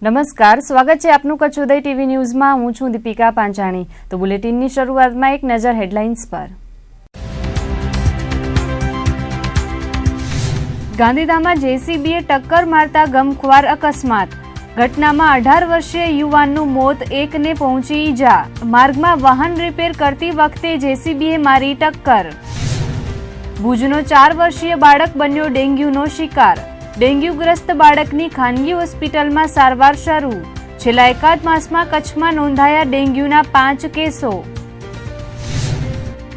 નમસ્કાર, સ્વાગત છે આપનું કચ્છ ઉદય ટીવી ન્યૂઝમાં। હું છું દીપિકા પાંચાણી। તો બુલેટિનની શરૂઆતમાં એક નજર હેડલાઇન્સ પર। ગાંધીધામમાં જેસીબીએ ટક્કર મારતા ગમખ્વાર અકસ્માત। ઘટનામાં 18 વર્ષીય યુવાનનું મોત, એકને પહોંચી ઈજા। માર્ગમાં વાહન રિપેર કરતી વખતે જેસીબીએ મારી ટક્કર। ભુજનો 4 વર્ષીય બાળક બન્યો ડેન્ગ્યુનો શિકાર। ડેન્ગ્યુગ્રસ્ત બાળકની ખાનગી હોસ્પિટલમાં સારવાર શરૂ। છેલ્લા એકાદ માસમાં કચ્છમાં નોંધાયા ડેન્ગ્યુના 5 કેસો।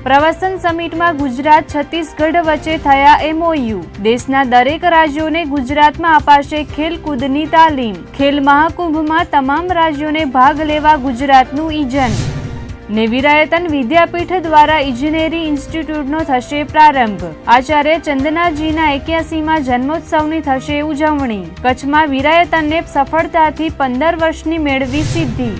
પ્રવાસન સમિટમાં ગુજરાત છત્તીસગઢ વચ્ચે થયા એમઓયુ। દેશના દરેક રાજ્યોને ગુજરાતમાં અપાશે ખેલકૂદની તાલીમ। ખેલ મહાકુંભમાં તમામ રાજ્યોને ભાગ લેવા ગુજરાતનું ઇજન। નેવિરાયતન વિદ્યાપીઠ દ્વારા ઇજનેરી ઇન્સ્ટિટ્યૂટનો થશે પ્રારંભ। આચાર્ય ચંદનાજીના 81માં જન્મોત્સવની થશે ઉજવણી। કચ્છમાં વિરાયતનને સફળતાથી 15 વર્ષની મેળવી સિદ્ધિ।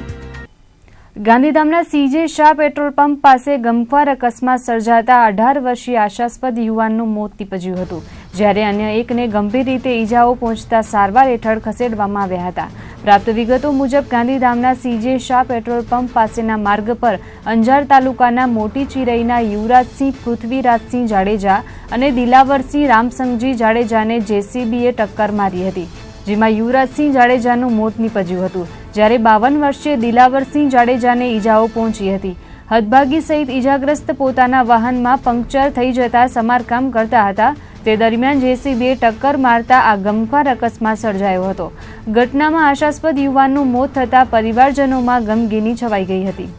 ગાંધીધામના સીજે શાહ પેટ્રોલ પંપ પાસે ગમખ્વાર અકસ્માત સર્જાતા 18 વર્ષીય આશાસ્પદ યુવાનનું મોત નીપજ્યું હતું, જ્યારે અન્ય એકને ગંભીર રીતે ઈજાઓ પહોંચતા સારવાર હેઠળ ખસેડવામાં આવ્યા હતા। પ્રાપ્ત વિગતો મુજબ ગાંધીધામના સીજે શાહ પેટ્રોલ પંપ પાસેના માર્ગ પર અંજાર તાલુકાના મોટી ચિરઈના યુવરાજસિંહ પૃથ્વીરાજસિંહ જાડેજા અને દિલાવરસિંહ રામસંગજી જાડેજાને જેસીબીએ ટક્કર મારી હતી, જેમાં યુવરાજસિંહ જાડેજાનું મોત નીપજ્યું હતું, જ્યારે 52 વર્ષીય દિલાવરસિંહ જાડેજાને ઈજાઓ પહોંચી હતી। હદભાગી સહિત ઈજાગ્રસ્ત પોતાના વાહનમાં પંક્ચર થઈ જતા સમારકામ કરતા હતા, તે દરમિયાન જેસીબીએ ટક્કર મારતા આ ગમખ્વાર અકસ્માત સર્જાયો હતો। ઘટનામાં આશાસ્પદ યુવાનનું મોત થતાં પરિવારજનોમાં ગમગીની છવાઈ ગઈ હતી।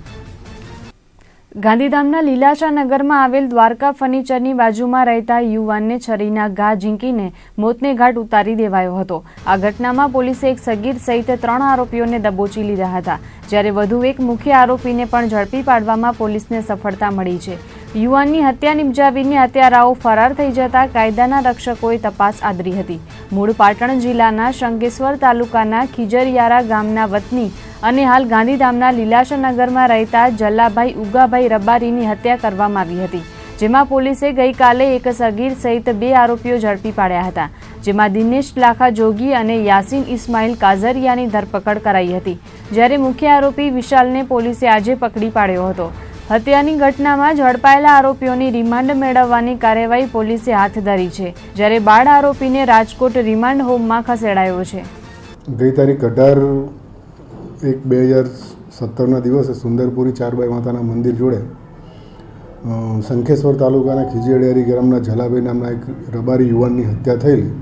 ગાંધીધામના લીલાશા નગરમાં આવેલ દ્વારકા ફર્નિચરની બાજુમાં રહેતા યુવાનને છરીના ઘા ઝીંકીને મોતને ઘાટ ઉતારી દેવાયો હતો। આ ઘટનામાં પોલીસે એક સગીર સહિત 3 આરોપીઓને દબોચી લીધા હતા, જ્યારે વધુ એક મુખ્ય આરોપીને પણ ઝડપી પાડવામાં પોલીસને સફળતા મળી છે। યુવાનની હત્યા નિપજાવીને હત્યારાઓ ફરાર થઈ જતા કાયદાના રક્ષકોએ તપાસ આદરી હતી। મૂળ પાટણ જિલ્લાના શંકેશ્વર તાલુકાના ખીજરિયારા ગામના વતની અને હાલ ગાંધીધામના લીલાશાનગરમાં રહેતા જલાભાઈ ઉગાભાઈ રબારીની હત્યા કરવામાં આવી હતી, જેમાં પોલીસે ગઈકાલે એક સગીર સહિત 2 આરોપીઓ ઝડપી પાડ્યા હતા, જેમાં દિનેશ લાખા જોગી અને યાસીન ઇસ્માઇલ કાઝરિયાની ધરપકડ કરાઈ હતી, જ્યારે મુખ્ય આરોપી વિશાલને પોલીસે આજે પકડી પાડ્યો હતો। હત્યાની ઘટનામાં ઝડપાયેલા આરોપીઓની રિમાન્ડ મેળવવાની કાર્યવાહી પોલીસે હાથ ધરી છે, જ્યારે બાળ આરોપીને રાજકોટ રિમાન્ડ હોમમાં ખસેડાયો છે। ગઈ તારીખ 18/1/2017ના દિવસે સુંદરપુરી ચારબાઈ માતાના મંદિર જોડે શંખેશ્વર તાલુકાના ખીજડીયારી ગામના જલાભાઈ નામના એક રબારી યુવાનની હત્યા થયેલી।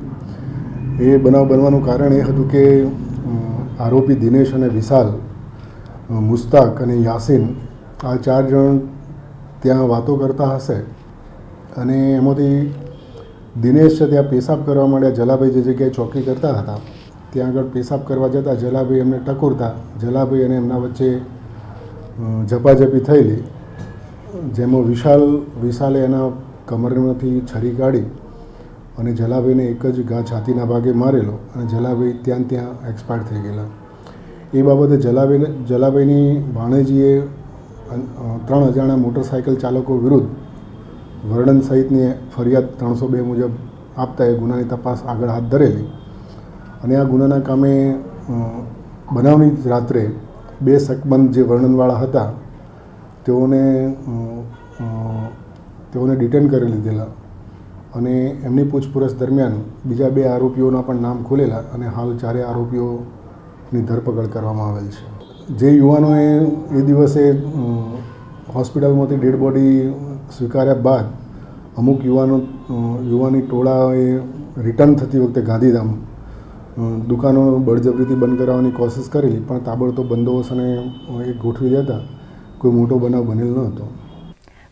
એ બનાવ બનવાનું કારણ એ હતું કે આરોપી દિનેશ અને વિશાલ, મુસ્તાક અને યાસીન, આ 4 જણ ત્યાં વાતો કરતા હશે અને એમાંથી દિનેશ ત્યાં પેશાબ કરવા માંડ્યા। જલાભાઈ જે જગ્યાએ ચોકી કરતા હતા ત્યાં આગળ પેશાબ કરવા જતાં જલાભાઈ એમને ટકોરતા જલાભાઈ અને એમના વચ્ચે ઝપાઝપી થયેલી, જેમાં વિશાલે એના કમરમાંથી છરી કાઢી અને જલાભાઈને એક જ ઘા છાતીના ભાગે મારેલો અને જલાભાઈ ત્યાં એક્સપાયર થઈ ગયેલા। એ બાબતે જલાભાઈની ભાણેજીએ 3 અજાણ્યા મોટરસાઇકલ ચાલકો વિરુદ્ધ વર્ણન સહિતની ફરિયાદ 302 મુજબ આપતા એ ગુનાની તપાસ આગળ હાથ ધરેલી અને આ ગુનાના કામે બનાવની જ રાત્રે 2 શકમંદ જે વર્ણનવાળા હતા તેઓને ડિટેન કરી લીધેલા અને એમની પૂછપરછ દરમિયાન બીજા 2 આરોપીઓના પણ નામ ખોલેલા અને હાલ 4 આરોપીઓની ધરપકડ કરવામાં આવેલ છે। જે યુવાનોએ એ દિવસે હોસ્પિટલમાંથી ડેડ બોડી સ્વીકાર્યા બાદ અમુક યુવાની ટોળાએ રિટર્ન થતી વખતે ગાંધીધામ દુકાનો બળજબરીથી બંધ કરાવવાની કોશિશ કરેલી, પણ તાબડતોબ બંદોબસ્ત અને એ ગોઠવી દેતા કોઈ મોટો બનાવ બનેલ ન હતો।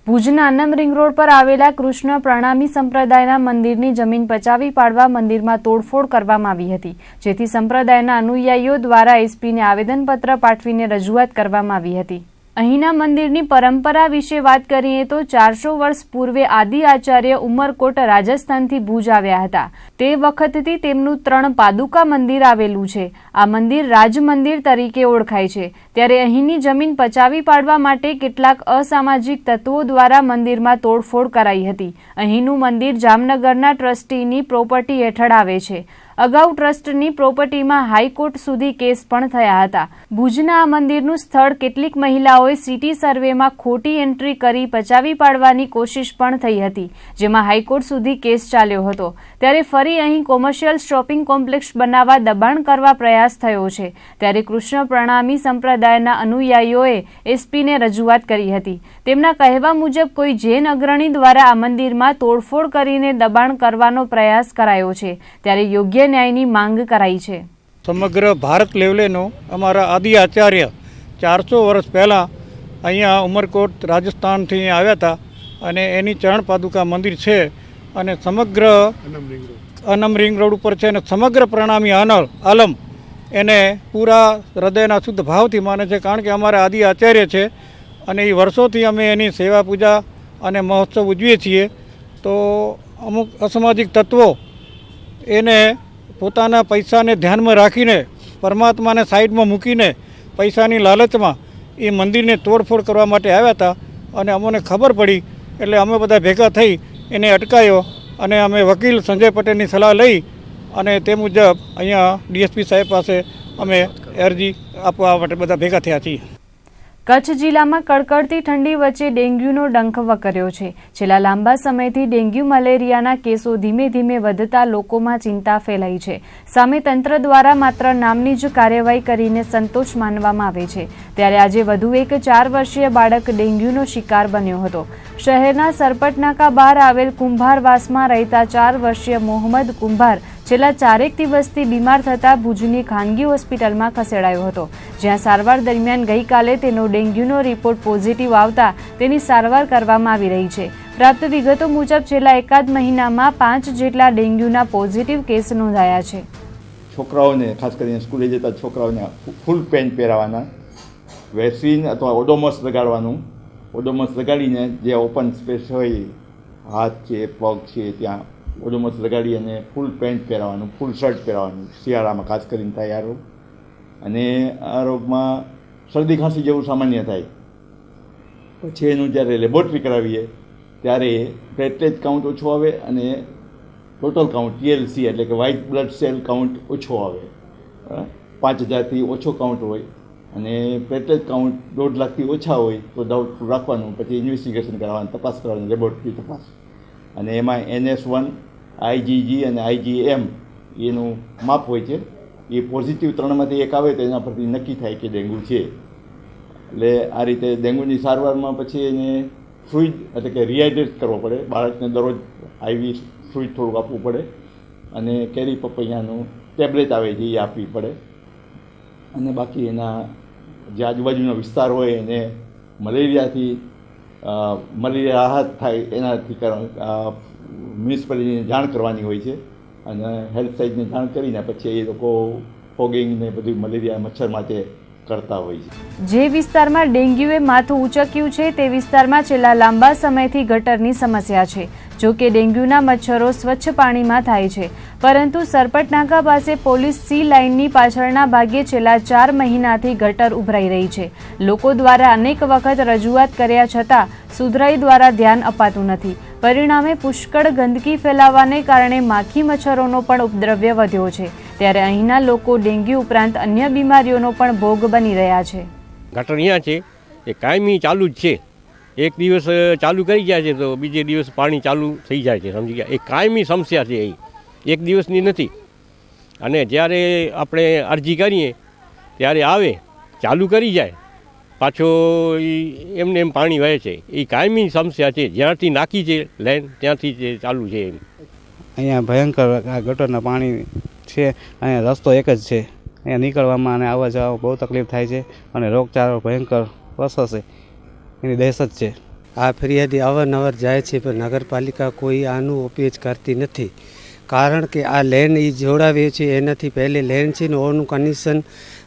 ભુજના અન્નમ રિંગ રોડ પર આવેલા કૃષ્ણ પ્રણામી સંપ્રદાયના મંદિરની જમીન પચાવી પાડવા મંદિરમાં તોડફોડ કરવામાં આવી હતી, જેથી સંપ્રદાયના અનુયાયીઓ દ્વારા એસપીને આવેદનપત્ર પાઠવીને રજૂઆત કરવામાં આવી હતી। અહીંના મંદિરની પરંપરા વિશે વાત કરીએ તો 400 વર્ષ પૂર્વે આદિ આચાર્ય ઉમરકોટ રાજસ્થાનથી ભુજ આવ્યા હતા। તે વખતથી તેમનું 3 પાદુકા મંદિર આવેલું છે। આ મંદિર રાજ મંદિર તરીકે ઓળખાય છે, ત્યારે અહીંની જમીન પચાવી પાડવા માટે કેટલાક અસામાજિક તત્વો દ્વારા મંદિરમાં તોડફોડ કરાઈ હતી। અહીંનું મંદિર જામનગરના ટ્રસ્ટીની પ્રોપર્ટી હેઠળ આવે છે। અગાઉ ટ્રસ્ટની પ્રોપર્ટીમાં હાઈકોર્ટ સુધી કેસ પણ થયા હતા. ભુજના આ મંદિરનું સ્થળ કેટલીક મહિલાઓએ સિટી સર્વેમાં ખોટી એન્ટ્રી કરી પચાવી પાડવાની કોશિશ પણ થઈ હતી, જેમાં હાઈકોર્ટ સુધી કેસ ચાલ્યો હતો. ત્યારે ફરી અહીં કોમર્શિયલ શોપિંગ કોમ્પ્લેક્સ બનાવવા દબાણ કરવા પ્રયાસ થયો છે. ત્યારે કૃષ્ણ પ્રણામી સંપ્રદાયના અનુયાયીઓએ એસપીને રજૂઆત કરી હતી. તેમના કહેવા મુજબ કોઈ જૈન અગ્રણી દ્વારા આ મંદિરમાં તોડફોડ કરીને દબાણ કરવાનો પ્રયાસ કરાયો છે. ત્યારે યોગ્ય ન્યાયની માંગ કરાઈ છે. સમગ્ર ભારત લેવલેનો અમારા આદિ આચાર્ય 400 વર્ષ પહેલાં અહીંયા ઉમરકોટ રાજસ્થાનથી આવ્યા હતા અને એની ચરણ પાદુકા મંદિર છે અને સમગ્ર અનમ રિંગ રોડ ઉપર છે અને સમગ્ર પ્રણામી આલમ એને પૂરા હૃદયના શુદ્ધ ભાવથી માને છે, કારણ કે અમારા આદિ આચાર્ય છે અને એ વર્ષોથી અમે એની સેવા પૂજા અને મહોત્સવ ઉજવીએ છીએ. તો અમુક અસામાજિક તત્વો એને પોતાના પૈસાને ધ્યાનમાં રાખીને પરમાત્માને સાઈડમાં મૂકીને પૈસાની લાલચમાં એ મંદિરને તોડફોડ કરવા માટે આવ્યા હતા અને અમને ખબર પડી એટલે અમે બધા ભેગા થઈ એને અટકાયો અને અમે વકીલ સંજય પટેલની સલાહ લઈ અને તે મુજબ અહીંયા ડીએસપી સાહેબ પાસે અમે અરજી આપવા માટે બધા ભેગા થયા છીએ. કચ્છ જિલ્લામાં કડકડતી ઠંડી વચ્ચે ડેન્ગ્યુનો ડંખ વકર્યો છે. છેલ્લા લાંબા સમયથી ડેન્ગ્યુ મલેરિયાના કેસો ધીમે ધીમે વધતા લોકોમાં ચિંતા ફેલાઈ છે. સામે તંત્ર દ્વારા માત્ર નામની જ કાર્યવાહી કરીને સંતોષ માનવામાં આવે છે. ત્યારે આજે વધુ એક 4 વર્ષીય બાળક ડેન્ગ્યુનો શિકાર બન્યો હતો. શહેરના સરપટનાકા બહાર આવેલ કુંભારવાસમાં રહેતા 4 વર્ષીય મોહમ્મદ કુંભાર છેલ્લા 4 દિવસથી બીમાર થતા ભુજની ખાનગી હોસ્પિટલમાં ખસેડાયો હતો, જ્યાં સારવાર દરમિયાન ગઈકાલે તેનો ડેન્ગ્યુનો રિપોર્ટ પોઝિટિવ આવતા તેની સારવાર કરવામાં આવી રહી છે. પ્રાપ્ત વિગતો મુજબ છેલ્લા એકાદ મહિનામાં 5 જેટલા ડેન્ગ્યુના પોઝિટિવ કેસ નોંધાયા છે. છોકરાઓને ખાસ કરીને સ્કૂલે જતા છોકરાઓને ફૂલ પેન્ટ પહેરાવાના, વેક્સિન અથવા ઓડોમસ લગાડવાનું. ઓડોમસ લગાડીને જે ઓપન સ્પેસ હોય, હાથ છે, પગ છે, ત્યાં ઓડોમસ લગાડી અને ફૂલ પેન્ટ પહેરાવાનું, ફૂલ શર્ટ પહેરાવાનું. શિયાળામાં ખાસ કરીને થાય આ રોગ. અને આ રોગમાં શરદી ખાંસી જેવું સામાન્ય થાય. પછી એનું જ્યારે લેબોરેટરી કરાવીએ ત્યારે પ્લેટલેટ કાઉન્ટ ઓછો આવે અને ટોટલ કાઉન્ટ TLC એટલે કે વ્હાઇટ બ્લડ સેલ કાઉન્ટ ઓછો આવે. 5000થી ઓછો કાઉન્ટ હોય અને પ્લેટલેટ કાઉન્ટ 1.5 લાખથી ઓછા હોય તો ડાઉટફુલ રાખવાનું. પછી ઇન્વેસ્ટિગેશન કરાવવાનું, તપાસ કરવાની, લેબોરેટરી તપાસ. અને એમાં NS1, IgG અને IgM એનું માપ હોય છે. એ પોઝિટિવ 3માંથી 1 આવે તો એના પરથી નક્કી થાય કે ડેન્ગ્યુ છે. એટલે આ રીતે ડેન્ગ્યુની સારવારમાં પછી એને ફ્લુઇડ એટલે કે રિહાઇડ્રેટ કરવો પડે. બાળકને દરરોજ IV ફ્લુઇડ થોડુંક આપવું પડે અને કેરી પપૈયાનું ટેબ્લેટ આવે છે એ આપવી પડે. અને બાકી એના જે આજુબાજુનો વિસ્તાર હોય એને મલેરિયાથી મલેરિયા રાહત થાય એનાથી મ્યુનિસિપાલિટીને જાણ કરવાની હોય છે અને હેલ્થ સાઇટને જાણ કરીને પછી એ લોકો ફોગિંગ ને બધું મલેરિયા મચ્છર માટે કરતા હોય છે. જે વિસ્તારમાં ડેન્ગ્યુએ માથું ઉંચક્યું છે તે વિસ્તારમાં છેલ્લા લાંબા સમયથી ગટરની સમસ્યા છે. જો કે ડેન્ગ્યુના મચ્છરો સ્વચ્છ પાણીમાં થાય છે, પરંતુ સરપટનાકા પાસે પોલીસ સી લાઇનની પાછળના ભાગે છેલ્લા 4 મહિનાથી ગટર ઉભરાઈ રહી છે. લોકો દ્વારા અનેક વખત રજૂઆત કર્યા છતાં સુધરાઈ દ્વારા ધ્યાન અપાતું નથી. પરિણામે પુષ્કળ ગંદકી ફેલાવાને કારણે માખી મચ્છરોનો પણ ઉપદ્રવ્ય વધ્યો છે. ત્યારે અહીંના લોકો ડેન્ગ્યુ ઉપરાંત અન્ય બીમારીઓનો પણ ભોગ બની રહ્યા છે. ગટર અહીંયા છે એ કાયમી ચાલુ જ છે. એક દિવસ ચાલુ કરી જાય છે તો બીજે દિવસ પાણી ચાલુ થઈ જાય છે, સમજી ગયા. એ કાયમી સમસ્યા છે, એ એક દિવસની નથી. અને જ્યારે આપણે અરજી કરીએ ત્યારે આવે, ચાલુ કરી જાય, પાછો એમને એમ પાણી વહે છે. એ કાયમી સમસ્યા છે. જ્યાંથી નાખી છે લાઈન ત્યાંથી જ ચાલુ છે. અહીંયા ભયંકર આ ગટરના પાણી છે. અહીંયા રસ્તો એક જ છે. અહીંયા નીકળવામાં અને આવવા જવા બહુ તકલીફ થાય છે અને રોગચાળો ભયંકર પ્રસરશે એની દહેશત છે. આ ફરિયાદી અવારનવાર જાય છે પણ નગરપાલિકા કોઈ આનું ઉપયોગ કરતી નથી. કારણ કે આ લેન એ જોડાવે છે એનાથી પહેલે લેન છે ને ઓનું કન્ડિશન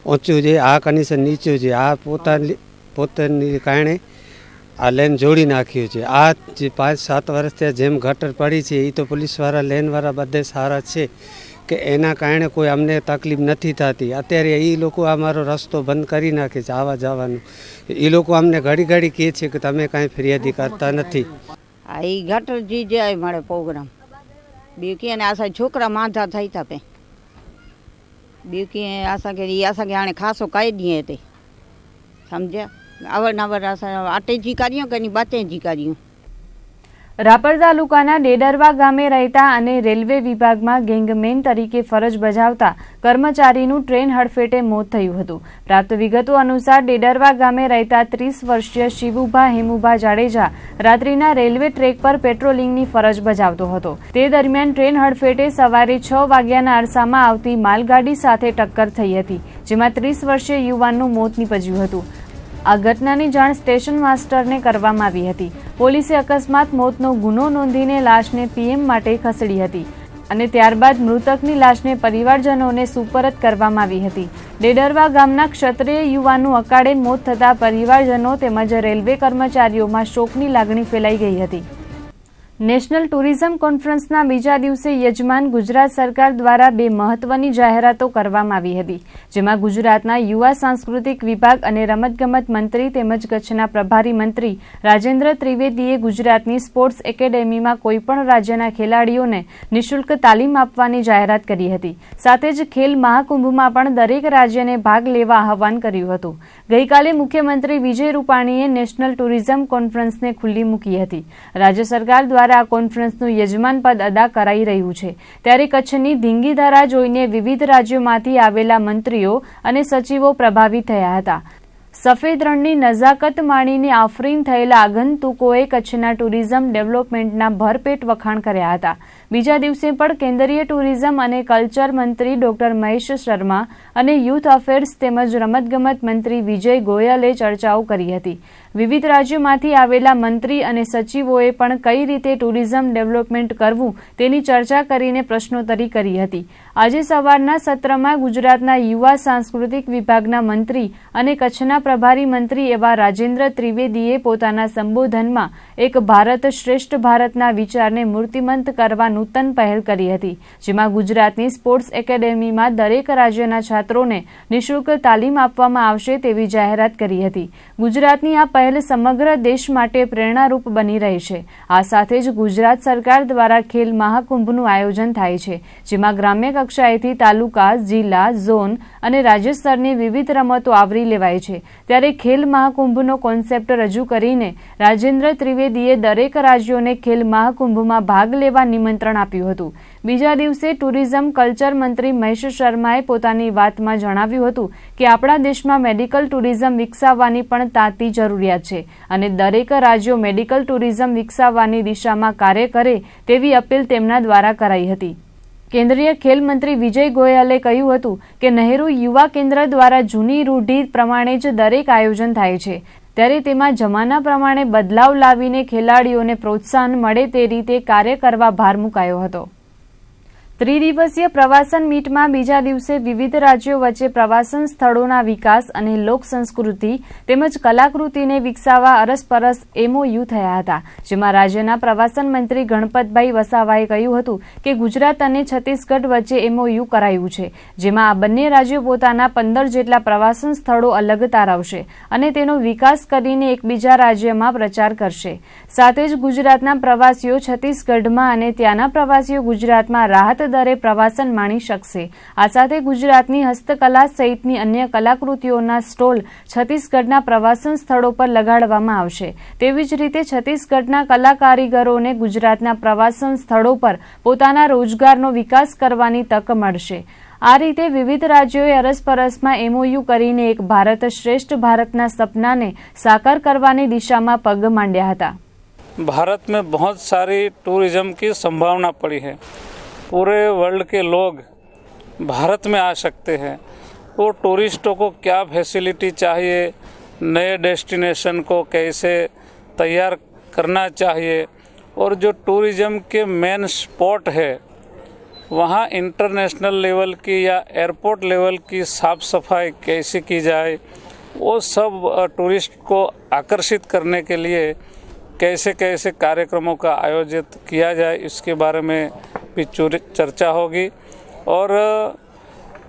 ઊંચું છે, આ કન્ડિશન નીચું છે. આ પોતાની કારણે આ લેન જોડી નાખ્યું છે. આ જે 5-7 વર્ષથી જેમ ગટર પડી છે એ તો પોલીસવાળા લેનવાળા બધે સારા છે કે એના કારણે કોઈ અમને તકલીફ નથી થતી. અત્યારે એ લોકો અમારો રસ્તો બંધ કરી નાખે છે આવવા જવાનું. એ લોકો અમને ઘડી ઘડી કહે છે કે તમે કાંઈ ફરિયાદી કરતા નથી. આ એ ગટર જે જાય મળે પ્રોગ્રામ બી કે આ સાહેબ છોકરા માંધા થઈ હતા પે ॿियो कीअं असांखे हाणे ख़ासो काई ॾींहं हिते सम्झिया अवरनवर असां अटे जी काढ़ियूं कॾहिं बाटे जी काढ़ियूं। રાપર તાલુકાના ડેડરવા ગામે રહેતા અને રેલવે વિભાગમાં ગેંગમેન તરીકે ફરજ બજાવતા કર્મચારીનું ટ્રેન હડફેટે મોત થયું હતું। પ્રાપ્ત વિગતો અનુસાર ડેડરવા ગામે રહેતા 30 વર્ષીય શિવુભા હેમુભા જાડેજા રાત્રિના રેલવે ટ્રેક પર પેટ્રોલિંગની ફરજ બજાવતો હતો। તે દરમિયાન ટ્રેન હડફેટે સવારે 6 વાગ્યાના અરસામાં આવતી માલગાડી સાથે ટક્કર થઈ હતી, જેમાં 30 વર્ષીય યુવાનનું મોત નીપજ્યું હતું। આ ઘટનાની જાણ સ્ટેશન માસ્ટરને કરવામાં આવી હતી। પોલીસે અકસ્માત મોતનો ગુનો નોંધીને લાશને પીએમ માટે ખસેડી હતી અને ત્યારબાદ મૃતકની લાશને પરિવારજનોને સુપરત કરવામાં આવી હતી। ડેડરવા ગામના ક્ષત્રિય યુવાનનું અકાળે મોત થતાં પરિવારજનો તેમજ રેલવે કર્મચારીઓમાં શોકની લાગણી ફેલાઈ ગઈ હતી। નેશનલ ટુરિઝમ કોન્ફરન્સના બીજા દિવસે યજમાન ગુજરાત સરકાર દ્વારા 2 મહત્વની જાહેરાતો કરવામાં આવી હતી, જેમાં ગુજરાતના યુવા સાંસ્કૃતિક વિભાગ અને રમતગમત મંત્રી તેમજ કચ્છના પ્રભારી મંત્રી રાજેન્દ્ર ત્રિવેદીએ ગુજરાતની સ્પોર્ટ્સ એકેડેમીમાં કોઈપણ રાજ્યના ખેલાડીઓને નિઃશુલ્ક તાલીમ આપવાની જાહેરાત કરી હતી। સાથે જ ખેલ મહાકુંભમાં પણ દરેક રાજ્યને ભાગ લેવા આહવાન કર્યું હતું। ગઈકાલે મુખ્યમંત્રી વિજય રૂપાણીએ નેશનલ ટુરિઝમ કોન્ફરન્સને ખુલ્લી મૂકી હતી। રાજ્ય સરકાર દ્વારા આ કોન્ફરન્સનું યજમાન પદ અદા કરાઈ રહ્યું છે, ત્યારે કચ્છની ધીંગીધારા જોઈને વિવિધ રાજ્યોમાંથી આવેલા મંત્રીઓ અને સચિવો પ્રભાવિત થયા હતા। સફેદ રણની નજાકત માણીને આફરીન થયેલા આગંતુકોએ કચ્છના ટુરિઝમ ડેવલપમેન્ટના ભરપેટ વખાણ કર્યા હતા। બીજા દિવસે પણ કેન્દ્રીય ટુરિઝમ અને કલ્ચર મંત્રી ડોક્ટર મહેશ શર્મા અને યુથ અફેર્સ તેમજ રમતગમત મંત્રી વિજય ગોયલે ચર્ચાઓ કરી હતી। વિવિધ રાજ્યોમાંથી આવેલા મંત્રી અને સચિવોએ પણ કઈ રીતે ટુરિઝમ ડેવલપમેન્ટ કરવું તેની ચર્ચા કરીને પ્રશ્નોત્તરી કરી હતી। આજે સવારના સત્રમાં ગુજરાતના યુવા સાંસ્કૃતિક વિભાગના મંત્રી અને કચ્છના પ્રભારી મંત્રી એવા રાજેન્દ્ર ત્રિવેદીએ પોતાના સંબોધનમાં એક ભારત શ્રેષ્ઠ ભારતના વિચારને મૂર્તિમંત કરવા નૂતન પહેલ કરી હતી, જેમાં ગુજરાતની સ્પોર્ટ્સ એકેડેમીમાં દરેક રાજ્યના છાત્રોને નિઃશુલ્ક તાલીમ આપવામાં આવશે તેવી જાહેરાત કરી હતી। ગુજરાતની આ પહેલ સમગ્ર દેશ માટે પ્રેરણારૂપ બની રહી છે। આ સાથે જ ગુજરાત સરકાર દ્વારા ખેલ મહાકુંભનું આયોજન થાય છે, જેમાં ગ્રામ્ય કક્ષાએથી તાલુકા, જિલ્લા, ઝોન અને રાજ્ય સ્તરની વિવિધ રમતો આવરી લેવાય છે। ત્યારે ખેલ મહાકુંભનો કોન્સેપ્ટ રજૂ કરીને રાજેન્દ્ર ત્રિવેદીએ દરેક રાજ્યોને ખેલ મહાકુંભમાં ભાગ લેવા નિમંત્રણ આપ્યું હતું। બીજા દિવસે ટુરિઝમ કલ્ચર મંત્રી મહેશ શર્માએ પોતાની વાતમાં જણાવ્યું હતું કે આપણા દેશમાં મેડિકલ ટુરિઝમ વિકસાવવાની પણ તાતી જરૂરિયાત છે અને દરેક રાજ્યો મેડિકલ ટુરિઝમ વિકસાવવાની દિશામાં કાર્ય કરે તેવી અપીલ તેમના દ્વારા કરાઈ હતી। કેન્દ્રીય ખેલ મંત્રી વિજય ગોયલે કહ્યું હતું કે નહેરુ યુવા કેન્દ્ર દ્વારા જૂની રૂઢિ પ્રમાણે જ દરેક આયોજન થાય છે, ત્યારે તેમાં જમાના પ્રમાણે બદલાવ લાવીને ખેલાડીઓને પ્રોત્સાહન મળે તે રીતે કાર્ય કરવા ભાર મુકાયો હતો। ત્રિદિવસીય પ્રવાસન મીટમાં બીજા દિવસે વિવિધ રાજ્યો વચ્ચે પ્રવાસન સ્થળોના વિકાસ અને લોક સંસ્કૃતિ તેમજ કલાકૃતિને વિકસાવવા અરસપરસ MOU થયા હતા, જેમાં રાજ્યના પ્રવાસન મંત્રી ગણપતભાઈ વસાવાએ કહ્યું હતું કે ગુજરાત અને છત્તીસગઢ વચ્ચે MOU કરાયું છે, જેમાં આ બંને રાજ્યો પોતાના 15 જેટલા પ્રવાસન સ્થળો અલગ તારવશે અને તેનો વિકાસ કરીને એકબીજા રાજ્યમાં પ્રચાર કરશે। સાથે જ ગુજરાતના પ્રવાસીઓ છત્તીસગઢમાં અને ત્યાંના પ્રવાસીઓ ગુજરાતમાં રાહત દરે પ્રવાસન માણી શકશે। આ સાથે ગુજરાતની હસ્તકલા સહિતની અન્ય કલાકૃતિઓના સ્ટોલ છત્તીસગઢના પ્રવાસન સ્થળો પર લગાડવામાં આવશે। તેવી જ રીતે છત્તીસગઢના કલા કારીગરોને ગુજરાતના પ્રવાસન સ્થળો પર પોતાના રોજગારનો વિકાસ કરવાની તક મળશે। આ રીતે વિવિધ રાજ્યોએ અરસપરસમાં MOU કરીને એક ભારત શ્રેષ્ઠ ભારતના સપનાને સાકાર કરવાની દિશામાં પગ માંડ્યા હતા। भारत में बहुत सारी टूरिज़्म की संभावना पड़ी है। पूरे वर्ल्ड के लोग भारत में आ सकते हैं। तो टूरिस्टों को क्या फैसिलिटी चाहिए, नए डेस्टिनेशन को कैसे तैयार करना चाहिए और जो टूरिज़्म के मेन स्पॉट है वहाँ इंटरनेशनल लेवल की या एयरपोर्ट लेवल की साफ़ सफाई कैसे की जाए, वो सब टूरिस्ट को आकर्षित करने के लिए कैसे कैसे कार्यक्रमों का आयोजित किया जाए इसके बारे में भी चर्चा होगी। और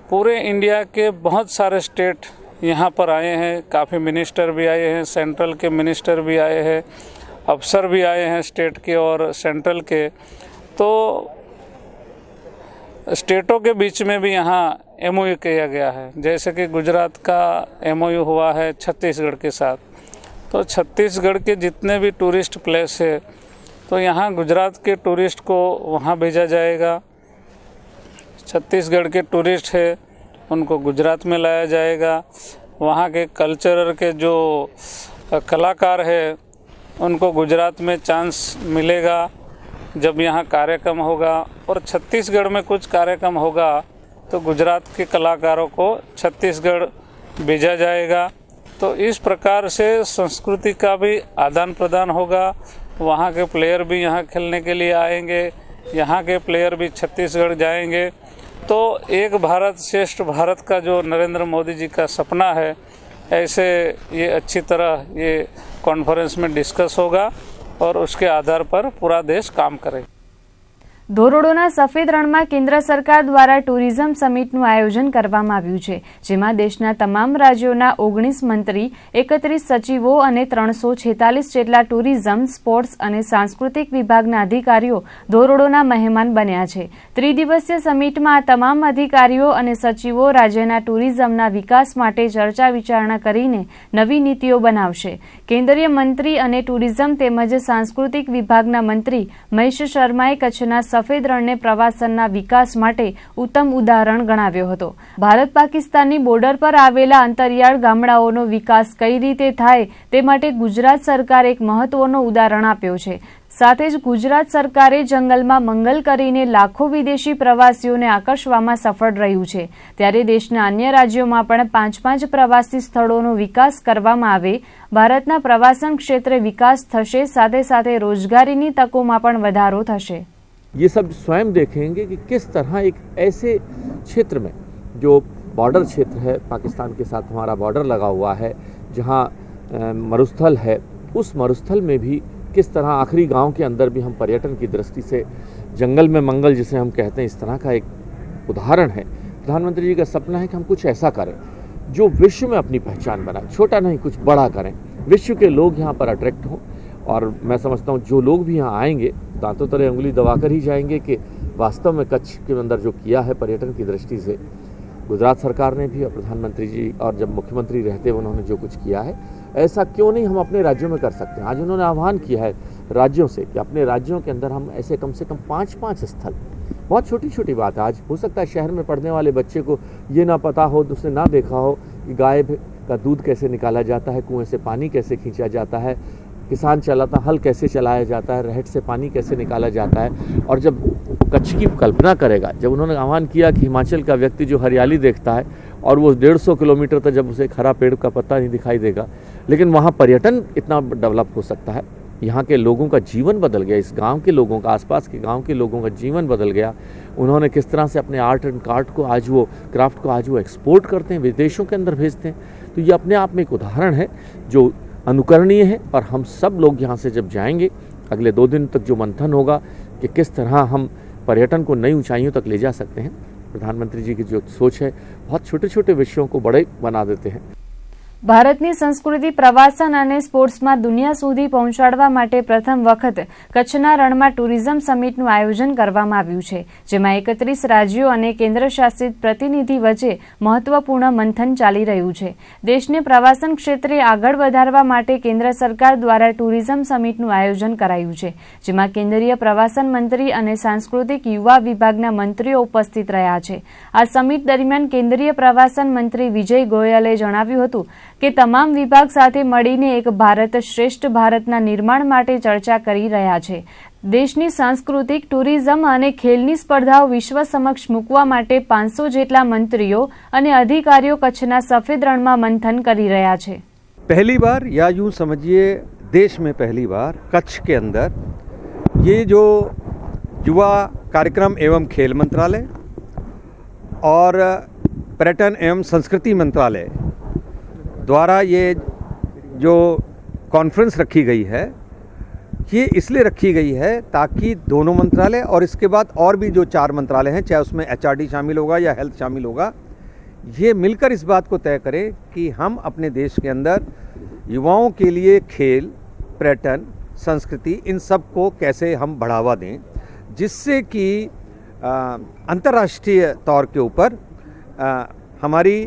पूरे इंडिया के बहुत सारे स्टेट यहाँ पर आए हैं, काफ़ी मिनिस्टर भी आए हैं, सेंट्रल के मिनिस्टर भी आए हैं, अफसर भी आए हैं स्टेट के और सेंट्रल के। तो स्टेटों के बीच में भी यहाँ एमओयू किया गया है। जैसे कि गुजरात का एमओयू हुआ है छत्तीसगढ़ के साथ, तो छत्तीसगढ़ के जितने भी टूरिस्ट प्लेस है तो यहाँ गुजरात के टूरिस्ट को वहाँ भेजा जाएगा, छत्तीसगढ़ के टूरिस्ट है उनको गुजरात में लाया जाएगा, वहाँ के कल्चरल के जो कलाकार है उनको गुजरात में चांस मिलेगा जब यहाँ कार्यक्रम होगा, और छत्तीसगढ़ में कुछ कार्यक्रम होगा तो गुजरात के कलाकारों को छत्तीसगढ़ भेजा जाएगा। तो इस प्रकार से संस्कृति का भी आदान प्रदान होगा, वहाँ के प्लेयर भी यहाँ खेलने के लिए आएंगे, यहाँ के प्लेयर भी छत्तीसगढ़ जाएंगे। तो एक भारत श्रेष्ठ भारत का जो नरेंद्र मोदी जी का सपना है, ऐसे ये अच्छी तरह ये कॉन्फ्रेंस में डिस्कस होगा और उसके आधार पर पूरा देश काम करेगा। ધોરડોના સફેદ રણમાં કેન્દ્ર સરકાર દ્વારા ટુરિઝમ સમિટનું આયોજન કરવામાં આવ્યું છે, જેમાં દેશના તમામ રાજ્યોના 19 મંત્રી, 31 સચિવો અને 346 જેટલા ટુરિઝમ, સ્પોર્ટ્સ અને સાંસ્કૃતિક વિભાગના અધિકારીઓ ધોરડોના મહેમાન બન્યા છે। ત્રિદિવસીય સમિટમાં આ તમામ અધિકારીઓ અને સચિવો રાજ્યના ટુરિઝમના વિકાસ માટે ચર્ચા વિચારણા કરીને નવી નીતિઓ બનાવશે। કેન્દ્રીય મંત્રી અને ટુરિઝમ તેમજ સાંસ્કૃતિક વિભાગના મંત્રી મહેશ શર્માએ કચ્છના સફેદ રણને પ્રવાસનના વિકાસ માટે ઉત્તમ ઉદાહરણ ગણાવ્યો હતો। ભારત પાકિસ્તાનની બોર્ડર પર આવેલા અંતરિયાળ ગામડાઓનો વિકાસ કઈ રીતે થાય તે માટે ગુજરાત સરકાર એક મહત્વનું ઉદાહરણ આપ્યું છે। સાથે જ ગુજરાત સરકારે જંગલમાં મંગલ કરીને લાખો વિદેશી પ્રવાસીઓને આકર્ષવામાં સફળ રહ્યું છે। ત્યારે દેશના અન્ય રાજ્યોમાં પણ 5-5 પ્રવાસી સ્થળોનો વિકાસ કરવામાં આવે, ભારતના પ્રવાસન ક્ષેત્રે વિકાસ થશે, સાથે સાથે રોજગારીની તકોમાં પણ વધારો થશે। ये सब स्वयं देखेंगे कि किस तरह एक ऐसे क्षेत्र में जो बॉर्डर क्षेत्र है, पाकिस्तान के साथ हमारा बॉर्डर लगा हुआ है, जहाँ मरुस्थल है, उस मरुस्थल में भी किस तरह आखिरी गांव के अंदर भी हम पर्यटन की दृष्टि से जंगल में मंगल जिसे हम कहते हैं, इस तरह का एक उदाहरण है। प्रधानमंत्री जी का सपना है कि हम कुछ ऐसा करें जो विश्व में अपनी पहचान बनाए, छोटा नहीं कुछ बड़ा करें, विश्व के लोग यहाँ पर अट्रैक्ट हों। और मैं समझता हूँ जो लोग भी यहाँ आएंगे दांतों तले उंगली दबाकर ही जाएंगे कि वास्तव में कच्छ के अंदर जो किया है पर्यटन की दृष्टि से गुजरात सरकार ने भी और प्रधानमंत्री जी और जब मुख्यमंत्री रहते उन्होंने जो कुछ किया है, ऐसा क्यों नहीं हम अपने राज्यों में कर सकते हैं। आज उन्होंने आह्वान किया है राज्यों से कि अपने राज्यों के अंदर हम ऐसे कम से कम 5-5 स्थल, बहुत छोटी छोटी बात है। आज हो सकता है शहर में पढ़ने वाले बच्चे को ये ना पता हो, उसने ना देखा हो कि गाय का दूध कैसे निकाला जाता है, कुएं से पानी कैसे खींचा जाता है, किसान चलाता हल कैसे चलाया जाता है, रहट से पानी कैसे निकाला जाता है। और जब कच्छ की कल्पना करेगा, जब उन्होंने आह्वान किया कि हिमाचल का व्यक्ति जो हरियाली देखता है और वो 150 किलोमीटर तक जब उसे एक हरा पेड़ का पत्ता नहीं दिखाई देगा, लेकिन वहाँ पर्यटन इतना डेवलप हो सकता है, यहाँ के लोगों का जीवन बदल गया, इस गांव के लोगों का, आसपास के गांव के लोगों का जीवन बदल गया। उन्होंने किस तरह से अपने आर्ट एंड क्राफ्ट को आज वो एक्सपोर्ट करते हैं, विदेशों के अंदर भेजते हैं। तो ये अपने आप में एक उदाहरण है जो अनुकरणीय है। और हम सब लोग यहाँ से जब जाएंगे, अगले 2 दिन तक जो मंथन होगा कि किस तरह हम पर्यटन को नई ऊंचाइयों तक ले जा सकते हैं। प्रधानमंत्री जी की जो सोच है, बहुत छोटे छोटे विषयों को बड़े बना देते हैं। ભારતની સંસ્કૃતિ, પ્રવાસન અને સ્પોર્ટ્સમાં દુનિયા સુધી પહોંચાડવા માટે પ્રથમ વખત કચ્છના રણમાં ટુરિઝમ સમિટનું આયોજન કરવામાં આવ્યું છે, જેમાં 31 રાજ્યો અને કેન્દ્રશાસિત પ્રતિનિધિ વચ્ચે મહત્વપૂર્ણ મંથન ચાલી રહ્યું છે। દેશને પ્રવાસન ક્ષેત્રે આગળ વધારવા માટે કેન્દ્ર સરકાર દ્વારા ટુરિઝમ સમિટનું આયોજન કરાયું છે, જેમાં કેન્દ્રીય પ્રવાસન મંત્રી અને સાંસ્કૃતિક યુવા વિભાગના મંત્રીઓ ઉપસ્થિત રહ્યા છે। આ સમિટ દરમિયાન કેન્દ્રીય પ્રવાસન મંત્રી વિજય ગોયલે જણાવ્યું હતું કે તમામ વિભાગ સાથે મળીને એક ભારત શ્રેષ્ઠ ભારતના નિર્માણ માટે ચર્ચા કરી રહ્યા છે। દેશની સાંસ્કૃતિક, ટુરિઝમ અને ખેલની સ્પર્ધાઓ વિશ્વ સમક્ષ મૂકવા માટે 500 જેટલા મંત્રીઓ અને અધિકારીઓ કચ્છના સફેદ રણમાં મંથન કરી રહ્યા છે। पहली बार या यूँ समझिए देश में पहली बार कच्छ के अंदर ये जो युवा कार्यक्रम एवं खेल मंत्रालय और पर्यटन एवं संस्कृति मंत्रालय द्वारा ये जो कॉन्फ्रेंस रखी गई है, ये इसलिए रखी गई है ताकि दोनों मंत्रालय और इसके बाद और भी जो 4 मंत्रालय हैं, चाहे उसमें HRD शामिल होगा या हेल्थ शामिल होगा, ये मिलकर इस बात को तय करें कि हम अपने देश के अंदर युवाओं के लिए खेल, पर्यटन, संस्कृति, इन सब को कैसे हम बढ़ावा दें, जिससे कि अंतर्राष्ट्रीय तौर के ऊपर हमारी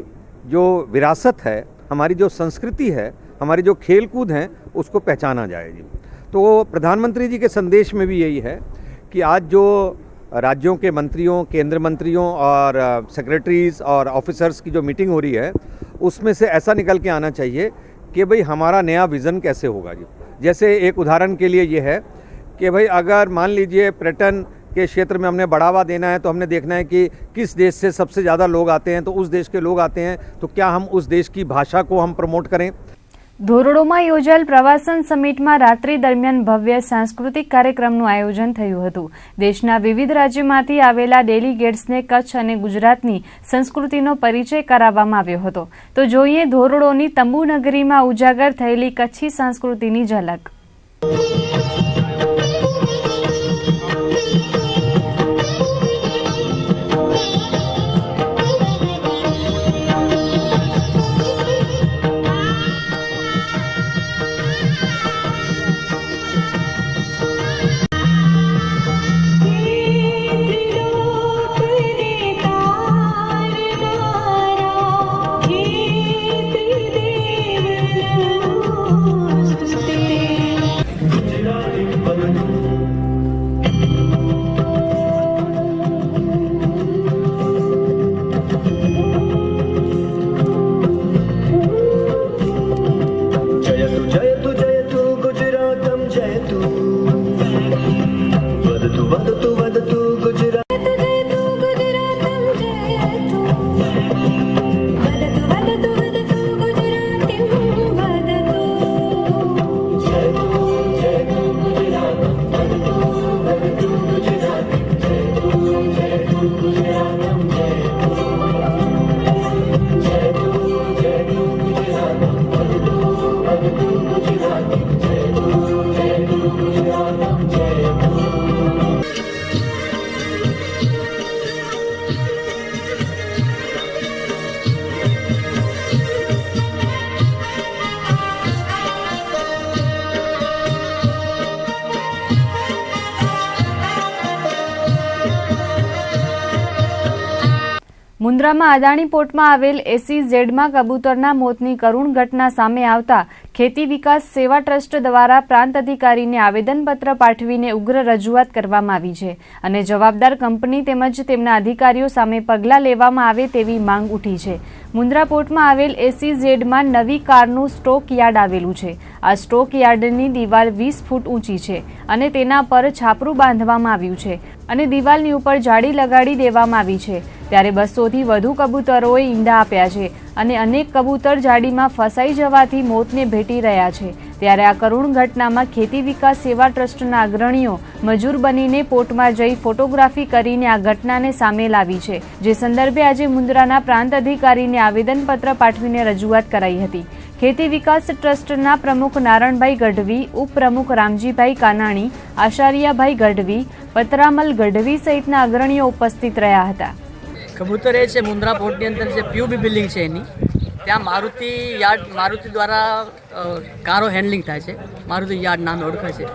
जो विरासत है, हमारी जो संस्कृति है, हमारी जो खेल कूद हैं उसको पहचाना जाए जी। तो प्रधानमंत्री जी के संदेश में भी यही है कि आज जो राज्यों के मंत्रियों, केंद्र मंत्रियों और सेक्रेटरीज और ऑफिसर्स की जो मीटिंग हो रही है उसमें से ऐसा निकल के आना चाहिए कि भाई हमारा नया विज़न कैसे होगा जी। जैसे एक उदाहरण के लिए ये है कि भाई अगर मान लीजिए पर्यटन के क्षेत्र में हमने बढ़ावा देना है तो हमने देखना है कि किस देश से सबसे ज़्यादा लोग आते हैं, तो उस देश के लोग आते हैं तो क्या हम उस देश की भाषा को हम प्रमोट करें। ધોરડોમાં યોજાયેલ પ્રવાસન સમિટમાં રાત્રિ દરમિયાન ભવ્ય સાંસ્કૃતિક કાર્યક્રમનું આયોજન થયું હતું। દેશના વિવિધ રાજ્યોમાંથી આવેલા ડેલિગેટ્સને કચ્છ અને ગુજરાતની સંસ્કૃતિનો પરિચય કરાવવામાં આવ્યો હતો। તો જોઈએ ધોરડોની તંબુ નગરીમાં ઉજાગર થયેલી કચ્છી સંસ્કૃતિની ઝલક। મુન્દ્રામાં અદાણી પોર્ટમાં આવેલ SEZમાં કબૂતરના મોતની કરુણ ઘટના સામે આવતા ખેતી વિકાસ સેવા ટ્રસ્ટ દ્વારા પ્રાંત અધિકારીને આવેદનપત્ર પાઠવીને ઉગ્ર રજૂઆત કરવામાં આવી છે અને જવાબદાર કંપની તેમજ તેમના અધિકારીઓ સામે પગલાં લેવામાં આવે તેવી માંગ ઉઠી છે। મુન્દ્રા પોર્ટમાં આવેલ SEZમાં નવી કારનું સ્ટોક યાર્ડ આવેલું છે। આ સ્ટોક યાર્ડની દિવાલ 20 ફૂટ ઊંચી છે અને તેના પર છાપરું બાંધવામાં આવ્યું છે અને દિવાલની ઉપર જાળી લગાડી દેવામાં આવી છે। ત્યારે 200થી વધુ કબૂતરોએ ઈંડા આપ્યા છે અને અનેક કબૂતર જાળીમાં ફસાઈ જવાથી મોતને ભેટી રહ્યા છે। ત્યારે આ કરુણ ઘટનામાં ખેતી વિકાસ સેવા ટ્રસ્ટના અગ્રણીઓ મજૂર બનીને પોર્ટમાં જઈ ફોટોગ્રાફી કરીને આ ઘટનાને સામે લાવી છે, જે સંદર્ભે આજે મુન્દ્રાના પ્રાંત અધિકારીને આવેદનપત્ર પાઠવીને રજૂઆત કરાઈ હતી। ખેતી વિકાસ ટ્રસ્ટના પ્રમુખ નારણભાઈ ગઢવી, ઉપપ્રમુખ રામજીભાઈ કાનાણી, આચાર્યભાઈ ગઢવી, પતરામલ ગઢવી સહિતના અગ્રણીઓ ઉપસ્થિત રહ્યા હતા। કબૂતર એ છે મુન્દ્રા પોર્ટની અંદર જે PUB બિલ્ડિંગ છે એની ત્યાં મારુતિ દ્વારા કારો હેન્ડલિંગ થાય છે, મારુતિ યાર્ડ નામે ઓળખાય છે।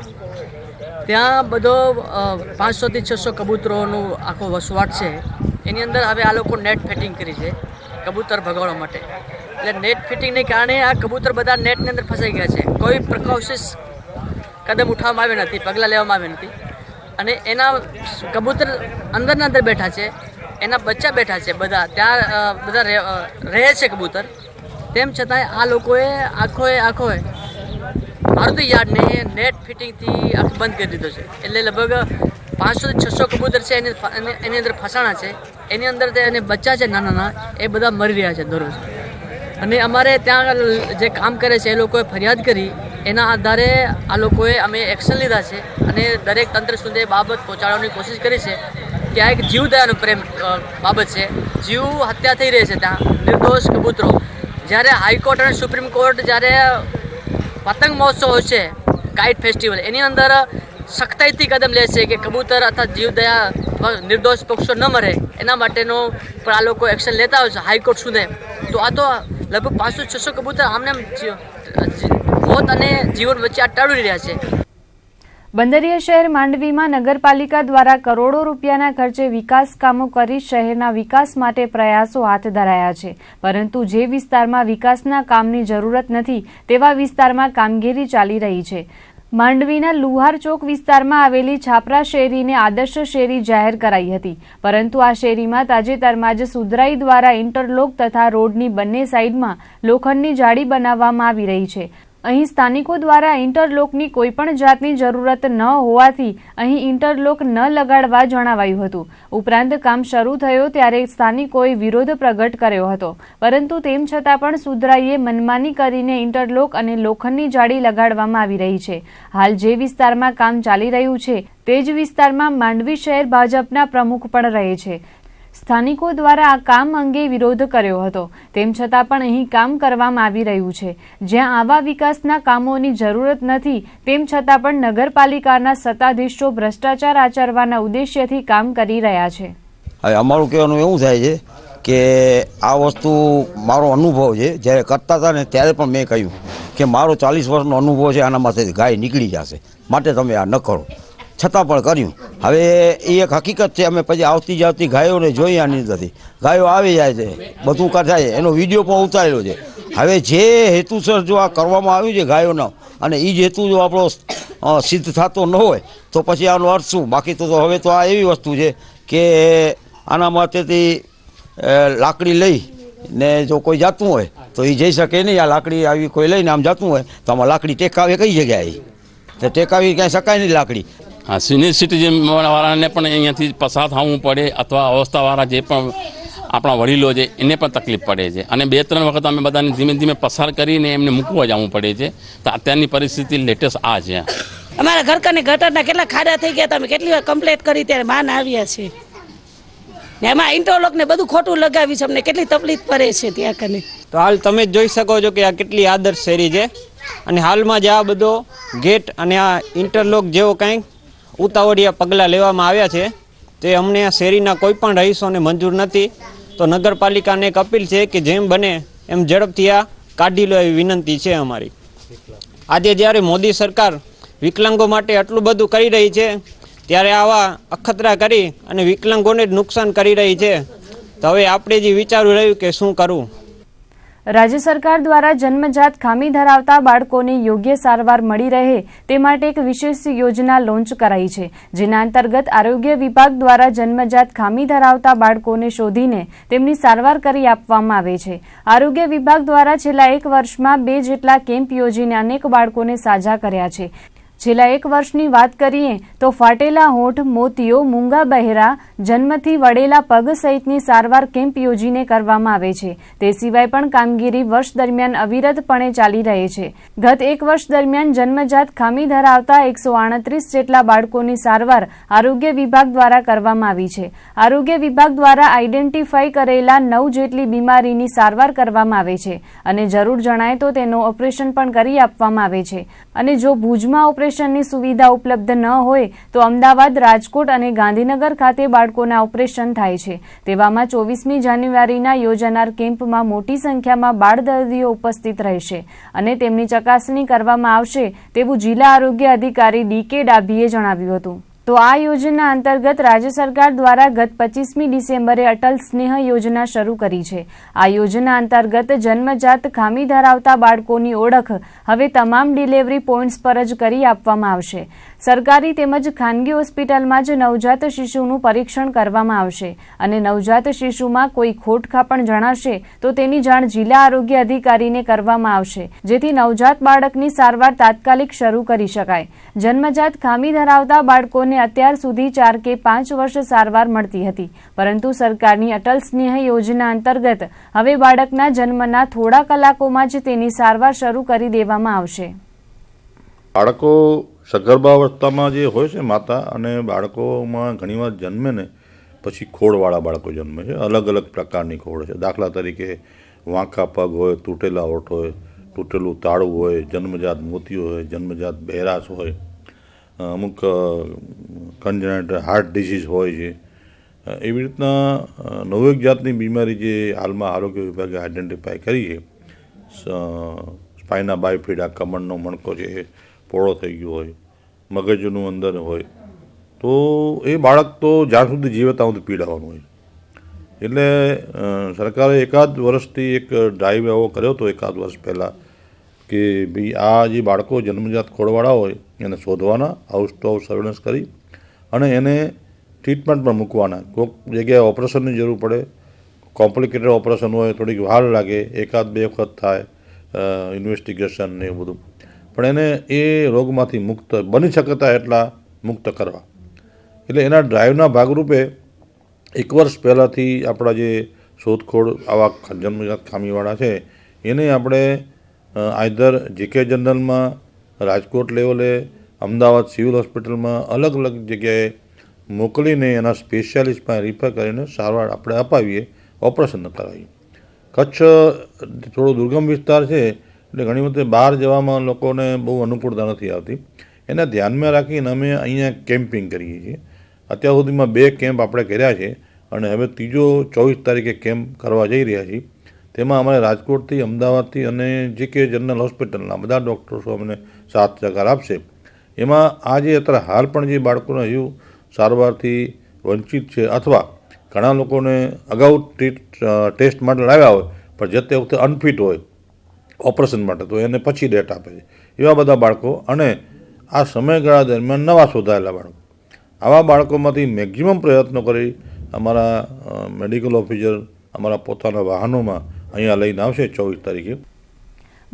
ત્યાં બધો 500થી 600 કબૂતરોનું આખો વસવાટ છે। એની અંદર હવે આ લોકો નેટ ફિટિંગ કરી છે કબૂતર ભગાડવા માટે। એટલે નેટ ફિટિંગને કારણે આ કબૂતર બધા નેટની અંદર ફસાઈ ગયા છે। કોઈ પ્રિકોશન્સ કદમ ઉઠાવવામાં આવ્યા નથી, પગલાં લેવામાં આવ્યા નથી અને એના કબૂતર અંદરના અંદર બેઠા છે, એના બચ્ચા બેઠા છે, બધા ત્યાં બધા રહે છે કબૂતર। તેમ છતાંય આ લોકોએ આખોએ મારુતિ યાર્ડને નેટ ફિટિંગથી આખું બંધ કરી દીધો છે। એટલે લગભગ 500થી 600 કબૂતર છે એની અંદર ફસાણા છે। એની અંદર અને બચ્ચા છે નાના એ બધા મરી રહ્યા છે દરરોજ। અને અમારે ત્યાં જે કામ કરે છે એ લોકોએ ફરિયાદ કરી, એના આધારે આ લોકોએ અમે એક્શન લીધા છે અને દરેક તંત્ર સુધી બાબત પહોંચાડવાની કોશિશ કરી છે કે આ એક જીવદયાનો પ્રેમ બાબત છે। જીવ હત્યા થઈ રહી છે ત્યાં નિર્દોષ કબૂતરો। જ્યારે હાઈકોર્ટ અને સુપ્રીમ કોર્ટ જ્યારે પતંગ મહોત્સવ હોય છે, કાઇટ ફેસ્ટિવલ, એની અંદર સખ્તાઈથી કદમ લે છે કે કબૂતર અથવા જીવદયા નિર્દોષ પક્ષો ન મરે એના માટેનો પણ આ લોકો એક્શન લેતા હોય છે હાઈકોર્ટ સુધી। તો આ તો લગભગ 500-600 કબૂતર આમને મોત અને જીવન વચ્ચે આ ટળી રહ્યા છે। બંદરીય શહેર માંડવીમાં નગરપાલિકા દ્વારા કરોડો રૂપિયાના ખર્ચે વિકાસ કામો કરી શહેરના વિકાસ માટે પ્રયાસો હાથ ધરાયા છે, પરંતુ જે વિસ્તારમાં વિકાસના કામની જરૂરત નથી તેવા વિસ્તારમાં કામગીરી ચાલી રહી છે. માંડવીના લુહાર ચોક વિસ્તારમાં આવેલી છાપરા શેરીને આદર્શ શેરી જાહેર કરાઈ હતી, પરંતુ આ શેરીમાં તાજેતરમાં જ સુધરાઈ દ્વારા ઇન્ટરલોક તથા રોડની બંને સાઈડમાં લોખંડની જાળી બનાવવામાં આવી રહી છે. અહીં સ્થાનિકો દ્વારા ઇન્ટરલોકની કોઈપણ જાતની જરૂરત ન હોવાથી અહીં ઇન્ટરલોક ન લગાડવા જણાવાયું હતું. ઉપરાંત કામ શરૂ થયો ત્યારે સ્થાનિકોએ વિરોધ પ્રગટ કર્યો હતો, પરંતુ તેમ છતાં પણ સુધરાઈએ મનમાની કરીને ઇન્ટરલોક અને લોખંડની જાળી લગાડવામાં આવી રહી છે. હાલ જે વિસ્તારમાં કામ ચાલી રહ્યું છે તે જ વિસ્તારમાં માંડવી શહેર ભાજપના પ્રમુખ પણ રહે છે. સ્થાનિકો દ્વારા આ કામ અંગે વિરોધ કર્યો હતો, તેમ છતાં પણ અહીં કામ કરવામાં આવી રહ્યું છે, જ્યાં આવા વિકાસના કામોની જરૂરત નથી તેમ છતાં પણ નગરપાલિકાના સત્તાધીશો ભ્રષ્ટાચાર આચરવાના ઉદ્દેશ્યથી કામ કરી રહ્યા છે. હવે અમારું કહેવાનું એવું થાય છે કે આ વસ્તુ મારો અનુભવ છે, જ્યારે કરતા હતા ને ત્યારે પણ મેં કહ્યું કે મારો 40 વર્ષનો અનુભવ છે, આનામાંથી ગાય નીકળી જશે, માટે તમે આ ન કરો, છતાં પણ કર્યું. હવે એ એક હકીકત છે, અમે પછી આવતી જાવતી ગાયોને જોઈ આની અંદરથી ગાયો આવી જાય છે, બધું થાય, એનો વિડીયો પણ ઉતારેલો છે. હવે જે હેતુસર જો આ કરવામાં આવ્યું છે ગાયોનો, અને એ જ હેતુ જો આપણો સિદ્ધ થતો ન હોય તો પછી આનો અર્થ શું? બાકી તો હવે તો આ એવી વસ્તુ છે કે આના માટેથી લાકડી લઈ ને જો કોઈ જતું હોય તો એ જઈ શકે નહીં. આ લાકડી આવી કોઈ લઈને આમ જતું હોય તો આમાં લાકડી ટેકાવે કઈ જગ્યાએ? તો ટેકાવી ક્યાંય શકાય નહીં લાકડી. હા, સિનિયર સિટીઝન વાળાને પણ અહીંયાથી પસાર થવું પડે, અથવા અવસ્થાવાળા જે પણ આપણા વડીલો છે એને પણ તકલીફ પડે છે, અને 2-3 વખત અમે બધાને ધીમે ધીમે પસાર કરીને એમને મૂકવા જવું પડે છે. તો અત્યારની પરિસ્થિતિ લેટેસ્ટ આ છે. અમારા ઘરકાને ગટરના કેટલા ખાડા થઈ ગયા, તમે કેટલી વાર કમ્પ્લેટ કરી ત્યારે માન આવ્યા છે ને એમાં ઇન્ટરલોક ને બધું ખોટું લગાવી છે, અમને કેટલી તકલીફ પડે છે ત્યાં કને. તો હાલ તમે જોઈ શકો છો કે આ કેટલી આદર્શ શેરી છે, અને હાલમાં જ આ બધો ગેટ અને આ ઇન્ટરલોક જેવો કંઈક ઉતાવળિયા પગલાં લેવામાં આવ્યા છે, તે અમને આ શેરીના કોઈ પણ રહીશોને મંજૂર નથી. તો નગરપાલિકાને એક અપીલ છે કે જેમ બને એમ ઝડપથી આ કાઢી લો એવી વિનંતી છે અમારી. આજે જ્યારે મોદી સરકાર વિકલાંગો માટે આટલું બધું કરી રહી છે, ત્યારે આવા અખતરા કરી અને વિકલાંગોને જ નુકસાન કરી રહી છે, તો હવે આપણે જે વિચારવું રહ્યું કે શું કરવું. રાજ્ય સરકાર દ્વારા જન્મજાત ખામી ધરાવતા બાળકોને યોગ્ય સારવાર મળી રહે તે માટે એક વિશેષ યોજના લોન્ચ કરાઈ છે, જેના અંતર્ગત આરોગ્ય વિભાગ દ્વારા જન્મજાત ખામી ધરાવતા બાળકોને શોધીને તેમની સારવાર કરી આપવામાં આવે છે. આરોગ્ય વિભાગ દ્વારા છેલ્લા 1 વર્ષમાં 2 જેટલા કેમ્પ યોજીને અનેક બાળકોને સાજા કર્યા છે. છેલ્લા 1 વર્ષની વાત કરીએ તો ફાટેલા હોઠ, મોતિયો, મૂંગા બહેરા, જન્મથી વળેલા પગ સહિતની સારવાર કેમ્પ યોજીને કરવામાં આવે છે. તે સિવાય પણ કામગીરી વર્ષ દરમિયાન અવિરતપણે ચાલી રહી છે. ગત 1 વર્ષ દરમિયાન જન્મજાત ખામી ધરાવતા 138 જેટલા બાળકોની સારવાર આરોગ્ય વિભાગ દ્વારા કરવામાં આવી છે. આરોગ્ય વિભાગ દ્વારા આઈડેન્ટિફાઈ કરેલા 9 જેટલી બીમારીની સારવાર કરવામાં આવે છે, અને જરૂર જણાય તો તેનું ઓપરેશન પણ કરી આપવામાં આવે છે. અને જો ભુજમાં ઓપરેશનની સુવિધા ઉપલબ્ધ ન હોય તો અમદાવાદ, રાજકોટ અને ગાંધીનગર ખાતે બાળકોના ઓપરેશન થાય છે. તેવામાં 24મી જાન્યુઆરીના યોજાનાર કેમ્પમાં મોટી સંખ્યામાં બાળ દર્દીઓ ઉપસ્થિત રહેશે અને તેમની ચકાસણી કરવામાં આવશે તેવું જિલ્લા આરોગ્ય અધિકારી ડી.કે. ડાભીએ જણાવ્યું હતું. તો આ યોજના અંતર્ગત રાજ્ય સરકાર દ્વારા ગત 25મી ડિસેમ્બરે અટલ સ્નેહ યોજના શરૂ કરી છે. આ યોજના અંતર્ગત જન્મજાત ખામી ધરાવતા બાળકોની ઓળખ હવે તમામ ડિલિવરી પોઈન્ટ્સ પર જ કરી આપવામાં આવશે. સરકારી તેમજ ખાનગી હોસ્પિટલમાં જ નવજાત શિશુનું પરીક્ષણ કરવામાં આવશે, અને નવજાત શિશુમાં કોઈ ખોટખાપણ જણાશે તો તેની જાણ જિલ્લા આરોગ્ય અધિકારીને કરવામાં આવશે, જેથી નવજાત બાળકની સારવાર તાત્કાલિક શરૂ કરી શકાય. જન્મજાત ખામી ધરાવતા બાળકોને અત્યાર સુધી 4 કે 5 વર્ષ સારવાર મળતી હતી, પરંતુ સરકારની અટલ સ્નેહ યોજના અંતર્ગત હવે બાળકના જન્મના થોડા કલાકોમાં જ તેની સારવાર શરૂ કરી દેવામાં આવશે. બાળકો સગર્ભાવસ્થામાં જે હોય છે માતા, અને બાળકોમાં ઘણીવાર જન્મે ને પછી ખોડવાળા બાળકો જન્મે છે. અલગ અલગ પ્રકારની ખોડ છે. દાખલા તરીકે વાંકા પગ હોય, તૂટેલા હોઠ હોય, તૂટેલું તાળું હોય, જન્મજાત મોતિયો હોય, જન્મજાત બહેરાશ હોય, અમુક કન્જેનિટલ હાર્ટ ડિસીઝ હોય છે. એવી રીતના 9 જાતની બીમારી જે હાલમાં આરોગ્ય વિભાગે આઈડેન્ટિફાઈ કરી છે. સ્પાઇના બાયફિડા, કમરનો મણકો છે પોળો થઈ ગયો હોય, મગજનું અંદર હોય તો એ બાળક તો જ્યાં સુધી જીવે ત્યાં સુધી પીડાવાનું હોય. એટલે સરકારે એકાદ વર્ષથી એક ડ્રાઈવ એવો કર્યો હતો એકાદ વર્ષ પહેલાં કે ભાઈ આ જે બાળકો જન્મજાત ખોળવાળા હોય એને શોધવાના, હાઉસ ટુ હાઉસ સર્વેલન્સ કરી અને એને ટ્રીટમેન્ટ પણ મૂકવાના. કોઈક જગ્યાએ ઓપરેશનની જરૂર પડે, કોમ્પ્લિકેટેડ ઓપરેશન હોય, થોડીક વાર લાગે, એકાદ બે વખત થાય ઇન્વેસ્ટિગેશન ને એવું બધું, પણ એને એ રોગમાંથી મુક્ત બની શકતા એટલા મુક્ત કરવા. એટલે એના ડ્રાઈવના ભાગરૂપે એક વર્ષ પહેલાંથી આપણા જે શોધખોળ આવા જન્મજાત ખામીવાળા છે એને આપણે આઈધર JK જનરલમાં, રાજકોટ લેવલે, અમદાવાદ સિવિલ હોસ્પિટલમાં અલગ અલગ જગ્યાએ મોકલીને એના સ્પેશિયાલિસ્ટમાં રિફર કરીને સારવાર આપણે અપાવીએ, ઓપરેશન ન કરાવીએ. કચ્છ થોડો દુર્ગમ વિસ્તાર છે એટલે ઘણી વખતે બહાર જવામાં લોકોને બહુ અનુકૂળતા નથી આવતી. એને ધ્યાનમાં રાખીને અમે અહીંયા કેમ્પિંગ કરીએ છીએ. અત્યાર સુધીમાં 2 કેમ્પ આપણે કર્યા છે અને હવે ત્રીજો 24 તારીખે કેમ્પ કરવા જઈ રહ્યા છીએ. તેમાં અમારે રાજકોટથી, અમદાવાદથી અને JK જનરલ હોસ્પિટલના બધા ડૉક્ટર્સો અમને સાથ સહકાર આપશે. એમાં આ જે અત્યારે હાલ પણ જે બાળકોને હજુ સારવારથી વંચિત છે અથવા ઘણા લોકોને અગાઉ ટેસ્ટ માટે લાવ્યા હોય પણ જે તે વખતે અનફિટ હોય ઓપરેશન માટે, તો એને પછી ડેટ આપે છે. એવા બધા બાળકો અને આ સમયગાળા દરમિયાન નવા શોધાયેલા બાળકો, આવા બાળકોમાંથી મેક્ઝિમમ પ્રયત્નો કરી અમારા મેડિકલ ઓફિસર અમારા પોતાના વાહનોમાં અહીંયા લઈને આવશે 24 તારીખે.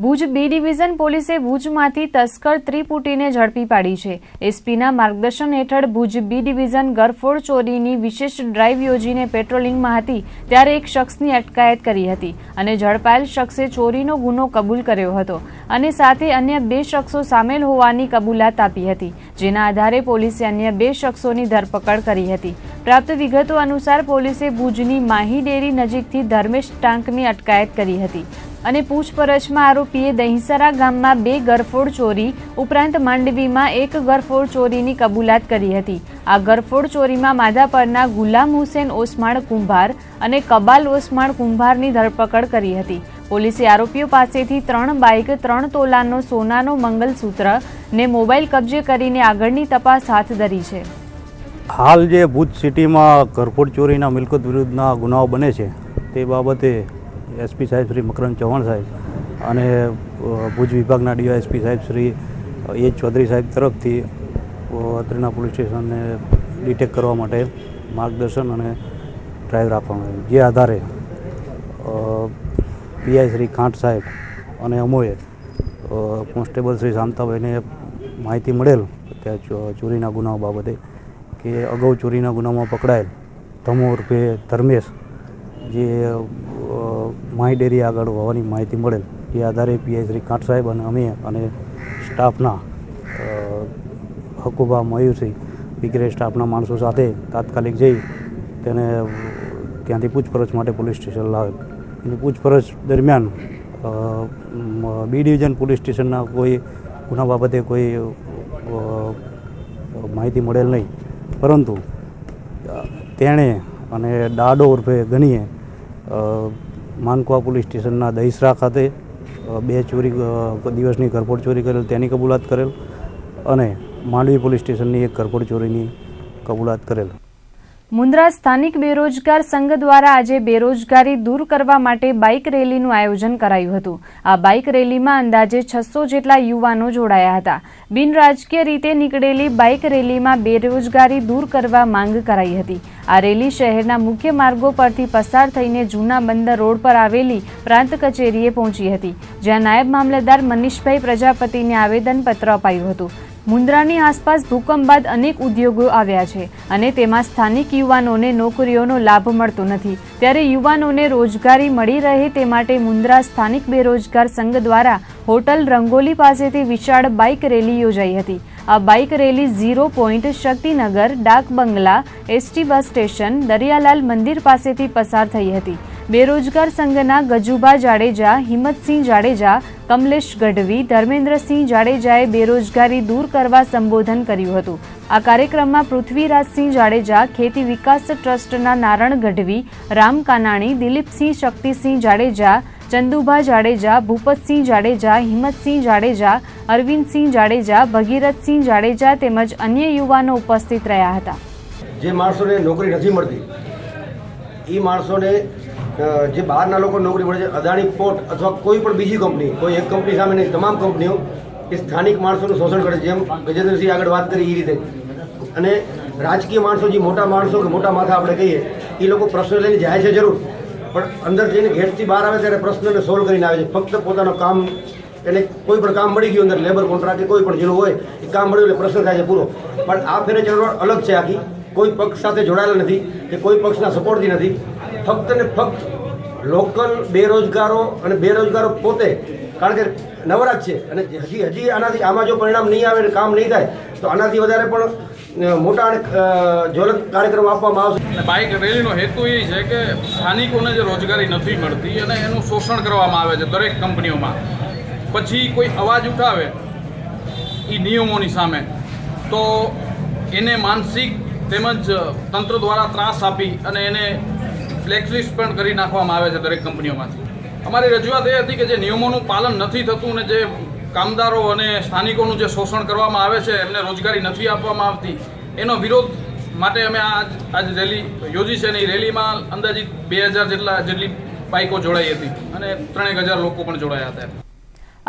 ભુજ B ડિવિઝન પોલીસે ભુજમાંથી તસ્કર ત્રિપુટીને ઝડપી પાડી છે. એસપીના માર્ગદર્શન હેઠળ ભુજ B ડિવિઝન ગરફોડ ચોરીની વિશેષ ડ્રાઈવ યોજીને પેટ્રોલિંગમાં હતી ત્યારે એક શખ્સની અટકાયત કરી હતી અને ઝડપાયેલ શખ્સે ચોરીનો ગુનો કબૂલ કર્યો હતો અને સાથે અન્ય 2 શખ્સો સામેલ હોવાની કબૂલાત આપી હતી, જેના આધારે પોલીસે અન્ય 2 શખ્સોની ધરપકડ કરી હતી. પ્રાપ્ત વિગતો અનુસાર પોલીસે ભુજની માહી ડેરી નજીકથી ધર્મેશ ટાંકની અટકાયત કરી હતી અને પૂછપરછમાં આરોપીએ દહીંસરા ગામમાં 2 ગરફોડ ચોરી ઉપરાંત માંડવીમાં 1 ગરફોડ ચોરીની કબૂલાત કરી હતી. આ ગરફોડ ચોરીમાં માધાપરના ગુલામ હુસેન ઓસમાણ કુંભાર અને કબાલ ઓસમાણ કુંભારની ધરપકડ કરી હતી. પોલીસે આરોપીઓ પાસેથી 3 બાઇક, 3 તોલાનો સોનાનો મંગલસૂત્ર ને મોબાઈલ કબજે કરીને આગળની તપાસ હાથ ધરી છે. હાલ જે ભુજ સિટીમાં ગરફોડ ચોરીના મિલકત વિરુદ્ધના ગુનાઓ બને છે તે બાબતે SP સાહેબ શ્રી મકરંદ ચૌહાણ સાહેબ અને ભુજ વિભાગના DSP સાહેબ શ્રી H ચૌધરી સાહેબ તરફથી અત્રેના પોલીસ સ્ટેશનને ડિટેક્ટ કરવા માટે માર્ગદર્શન અને ડ્રાઈવ રાખવામાં આવી. જે આધારે PI શ્રી ખાંટ સાહેબ અને અમોએ કોન્સ્ટેબલ શ્રી શાંતાભાઈને માહિતી મળેલ ત્યાં ચોરીના ગુનાઓ બાબતે કે અગાઉ ચોરીના ગુનામાં પકડાયેલ ધમો ઉર્ફે ધર્મેશ જે માહી ડેરી આગળ હોવાની માહિતી મળેલ. એ આધારે PI શ્રી ખાંટ સાહેબ અને અમે અને સ્ટાફના હકુબા મયુરસિંહ વગેરે સ્ટાફના માણસો સાથે તાત્કાલિક જઈ તેને ત્યાંથી પૂછપરછ માટે પોલીસ સ્ટેશન લાવેલ. એની પૂછપરછ દરમિયાન B ડિવિઝન પોલીસ સ્ટેશનના કોઈ ગુના બાબતે કોઈ માહિતી મળેલ નહીં, પરંતુ તેણે અને ડાડો ઉર્ફે ગનીએ માનકુવા પોલીસ સ્ટેશનના દહીસરા ખાતે 2 ચોરી દિવસની ગરફોડ ચોરી કરેલ તેની કબૂલાત કરેલ અને માંડવી પોલીસ સ્ટેશનની 1 ગરફોડ ચોરીની કબૂલાત કરેલ. મુન્દ્રા સ્થાનિક બેરોજગાર સંઘ દ્વારા આજે બેરોજગારી દૂર કરવા માટે બાઇક રેલીનું આયોજન કરાયું હતું. આ બાઇક રેલીમાં અંદાજે 600 જેટલા યુવાનો જોડાયા હતા. બિનરાજકીય રીતે નીકળેલી બાઇક રેલીમાં બેરોજગારી દૂર કરવા માંગ કરાઈ હતી. આ રેલી શહેરના મુખ્ય માર્ગો પરથી પસાર થઈને જૂના બંદર રોડ પર આવેલી પ્રાંત કચેરીએ પહોંચી હતી, જ્યાં નાયબ મામલતદાર મનીષભાઈ પ્રજાપતિને આવેદનપત્ર અપાયું હતું. મુન્દ્રાની આસપાસ ભૂકંપ બાદ અનેક ઉદ્યોગો આવ્યા છે અને તેમાં સ્થાનિક યુવાનોને નોકરીઓનો લાભ મળતો નથી, ત્યારે યુવાનોને રોજગારી મળી રહે તે માટે મુન્દ્રા સ્થાનિક બેરોજગાર સંઘ દ્વારા હોટલ રંગોલી પાસેથી વિશાળ બાઇક રેલી યોજાઈ હતી. આ બાઇક રેલી 0 પોઈન્ટ શક્તિનગર, ડાક બંગલા, ST બસ સ્ટેશન, દરિયાલાલ મંદિર પાસેથી પસાર થઈ હતી. બેરોજગાર સંઘના ગજુભા જાડેજા, હિંમતસિંહ જાડેજા, કમલેશ ગઢવી, ધર્મેન્દ્રસિંહ જાડેજાએ બેરોજગારી દૂર કરવા સંબોધન કર્યું હતું. આ કાર્યક્રમમાં પૃથ્વીરાજસિંહ જાડેજા, ખેતી વિકાસ ટ્રસ્ટના નારણ ગઢવી, રામ કાનાણી, દિલીપસિંહ શક્તિસિંહ જાડેજા, ચંદુભા જાડેજા, ભૂપતસિંહ જાડેજા, હિંમતસિંહ જાડેજા, અરવિંદસિંહ જાડેજા, ભગીરથસિંહ જાડેજા તેમજ અન્ય યુવાનો ઉપસ્થિત રહ્યા હતા. જે માણસોને નોકરી નથી મળતી એ માણસોને જે બહારના લોકો નોકરી મળે છે, અદાણી પોર્ટ અથવા કોઈ પણ બીજી કંપની, કોઈ એક કંપની સામે નહીં, તમામ કંપનીઓ એ સ્થાનિક માણસોનું શોષણ કરે છે. જેમ ગજેન્દ્રસિંહ આગળ વાત કરી એ રીતે. અને રાજકીય માણસો, જે મોટા માણસો કે મોટા માથા આપણે કહીએ, એ લોકો પ્રશ્ન લઈને જાય છે જરૂર, પણ અંદર જઈને ગેટથી બહાર આવે ત્યારે પ્રશ્નને સોલ્વ કરીને આવે છે. ફક્ત પોતાનું કામ, એને કોઈ પણ કામ મળી ગયું અંદર, લેબર કોન્ટ્રાક્ટ કે કોઈ પણ જેનું હોય એ કામ મળ્યું એટલે પ્રશ્ન થાય છે પૂરો. પણ આ ફેરે ચળવળ અલગ છે આખી. કોઈ પક્ષ સાથે જોડાયેલા નથી કે કોઈ પક્ષના સપોર્ટથી નથી. ફક્ત ને ફક્ત લોકલ બેરોજગારો અને બેરોજગારો પોતે, કારણ કે નવરાજ છે અને હજી આનાથી જો પરિણામ નહીં આવે, કામ નહીં થાય તો આનાથી વધારે પણ મોટા અને જ્વલંત કાર્યક્રમ આપવામાં આવશે. બાઇક રેલીનો હેતુ એ છે કે સ્થાનિકોને જે રોજગારી નથી મળતી અને એનું શોષણ કરવામાં આવે છે દરેક કંપનીઓમાં, પછી કોઈ અવાજ ઉઠાવે એ નિયમોની સામે તો એને માનસિક તેમજ તંત્ર દ્વારા ત્રાસ આપી અને એને બ્લેકલિસ્ટ પણ કરી નાખવામાં આવે છે દરેક કંપનીઓમાંથી. અમારી રજૂઆત એ હતી કે જે નિયમોનું પાલન નથી થતું અને જે કામદારો અને સ્થાનિકોનું જે શોષણ કરવામાં આવે છે, એમને રોજગારી નથી આપવામાં આવતી, એનો વિરોધ માટે અમે આજ રેલી યોજી છે. અને એ રેલીમાં અંદાજિત 2000 જેટલી બાઇકો જોડાઈ હતી અને 3000 લોકો પણ જોડાયા હતા.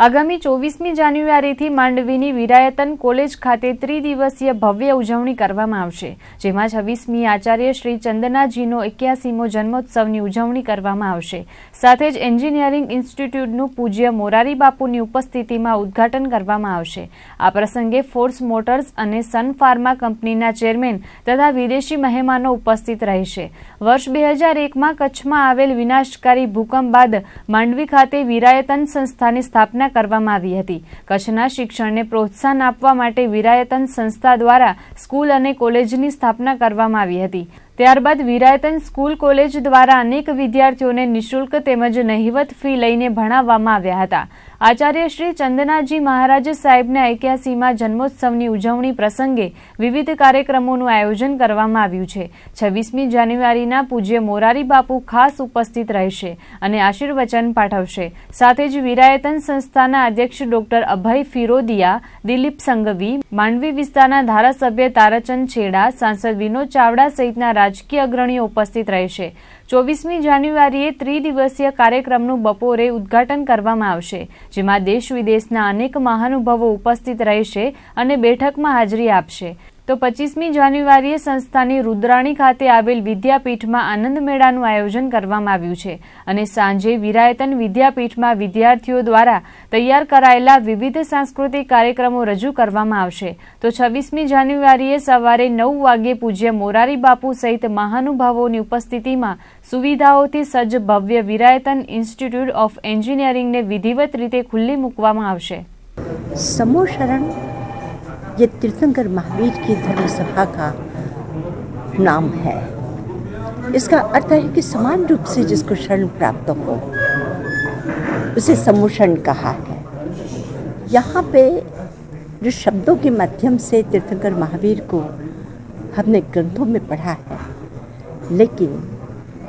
આગામી 24મી જાન્યુઆરીથી માંડવીની વિરાયતન કોલેજ ખાતે ત્રિદિવસીય ભવ્ય ઉજવણી કરવામાં આવશે, જેમાં 26મી આચાર્ય શ્રી ચંદનાજીનો 81મો જન્મોત્સવની ઉજવણી કરવામાં આવશે. સાથે જ એન્જિનિયરિંગ ઇન્સ્ટિટ્યૂટનું પૂજ્ય મોરારી બાપુની ઉપસ્થિતિમાં ઉદ્ઘાટન કરવામાં આવશે. આ પ્રસંગે ફોર્સ મોટર્સ અને સન ફાર્મા કંપનીના ચેરમેન તથા વિદેશી મહેમાનો ઉપસ્થિત રહેશે. વર્ષ 2001માં કચ્છમાં આવેલ વિનાશકારી ભૂકંપ બાદ માંડવી ખાતે વિરાયતન સંસ્થાની સ્થાપના કરવામાં આવી હતી. કચ્છના શિક્ષણને પ્રોત્સાહન આપવા માટે વિરાયતન સંસ્થા દ્વારા સ્કૂલ અને કોલેજની સ્થાપના કરવામાં આવી હતી. ત્યારબાદ વિરાયતન સ્કૂલ કોલેજ દ્વારા અનેક વિદ્યાર્થીઓને નિઃશુલ્ક તેમજ નહિવત ફી લઈને ભણાવવામાં આવ્યા હતા. આચાર્ય શ્રી ચંદનાજી મહારાજ સાહેબના 81મા જન્મોત્સવની ઉજવણી પ્રસંગે વિવિધ કાર્યક્રમોનું આયોજન કરવામાં આવ્યું છે. 26મી જાન્યુઆરીના પૂજ્ય મોરારી બાપુ ખાસ ઉપસ્થિત રહેશે અને આશીર્વચન પાઠવશે. સાથે જ વિરાયતન સંસ્થાના અધ્યક્ષ ડોક્ટર અભય ફિરોદિયા, દિલીપ સંઘવી, માંડવી વિસ્તારના ધારાસભ્ય તારાચંદ છેડા, સાંસદ વિનોદ ચાવડા સહિતના રાજકીય અગ્રણીઓ ઉપસ્થિત રહેશે. 24મી જાન્યુઆરીએ ત્રિદિવસીય કાર્યક્રમનું બપોરે ઉદ્ઘાટન કરવામાં આવશે, જેમાં દેશ વિદેશના અનેક મહાનુભાવો ઉપસ્થિત રહેશે અને બેઠકમાં હાજરી આપશે. તો 25મી જાન્યુઆરીએ સંસ્થાની રુદ્રાણી ખાતે આવેલ વિદ્યાપીઠમાં આનંદ મેળાનું આયોજન કરવામાં આવ્યું છે અને સાંજે વિરાયતન વિદ્યાપીઠમાં વિદ્યાર્થીઓ દ્વારા તૈયાર કરાયેલા વિવિધ સાંસ્કૃતિક કાર્યક્રમો રજૂ કરવામાં આવશે. તો 26મી જાન્યુઆરીએ સવારે 9 વાગ્યે પૂજ્ય મોરારી બાપુ સહિત મહાનુભાવોની ઉપસ્થિતિમાં સુવિધાઓથી સજ્જ ભવ્ય વિરાયતન ઇન્સ્ટિટ્યૂટ ઓફ એન્જિનિયરિંગને વિધિવત રીતે ખુલ્લી મૂકવામાં આવશે. समूह शरण ये तीर्थंकर महावीर की धर्म सभा का नाम है. इसका अर्थ है कि समान रूप से जिसको शरण प्राप्त हो उसे समूह शरण कहा है. यहाँ पे जो शब्दों के माध्यम से तीर्थंकर महावीर को हमने ग्रंथों में पढ़ा है, लेकिन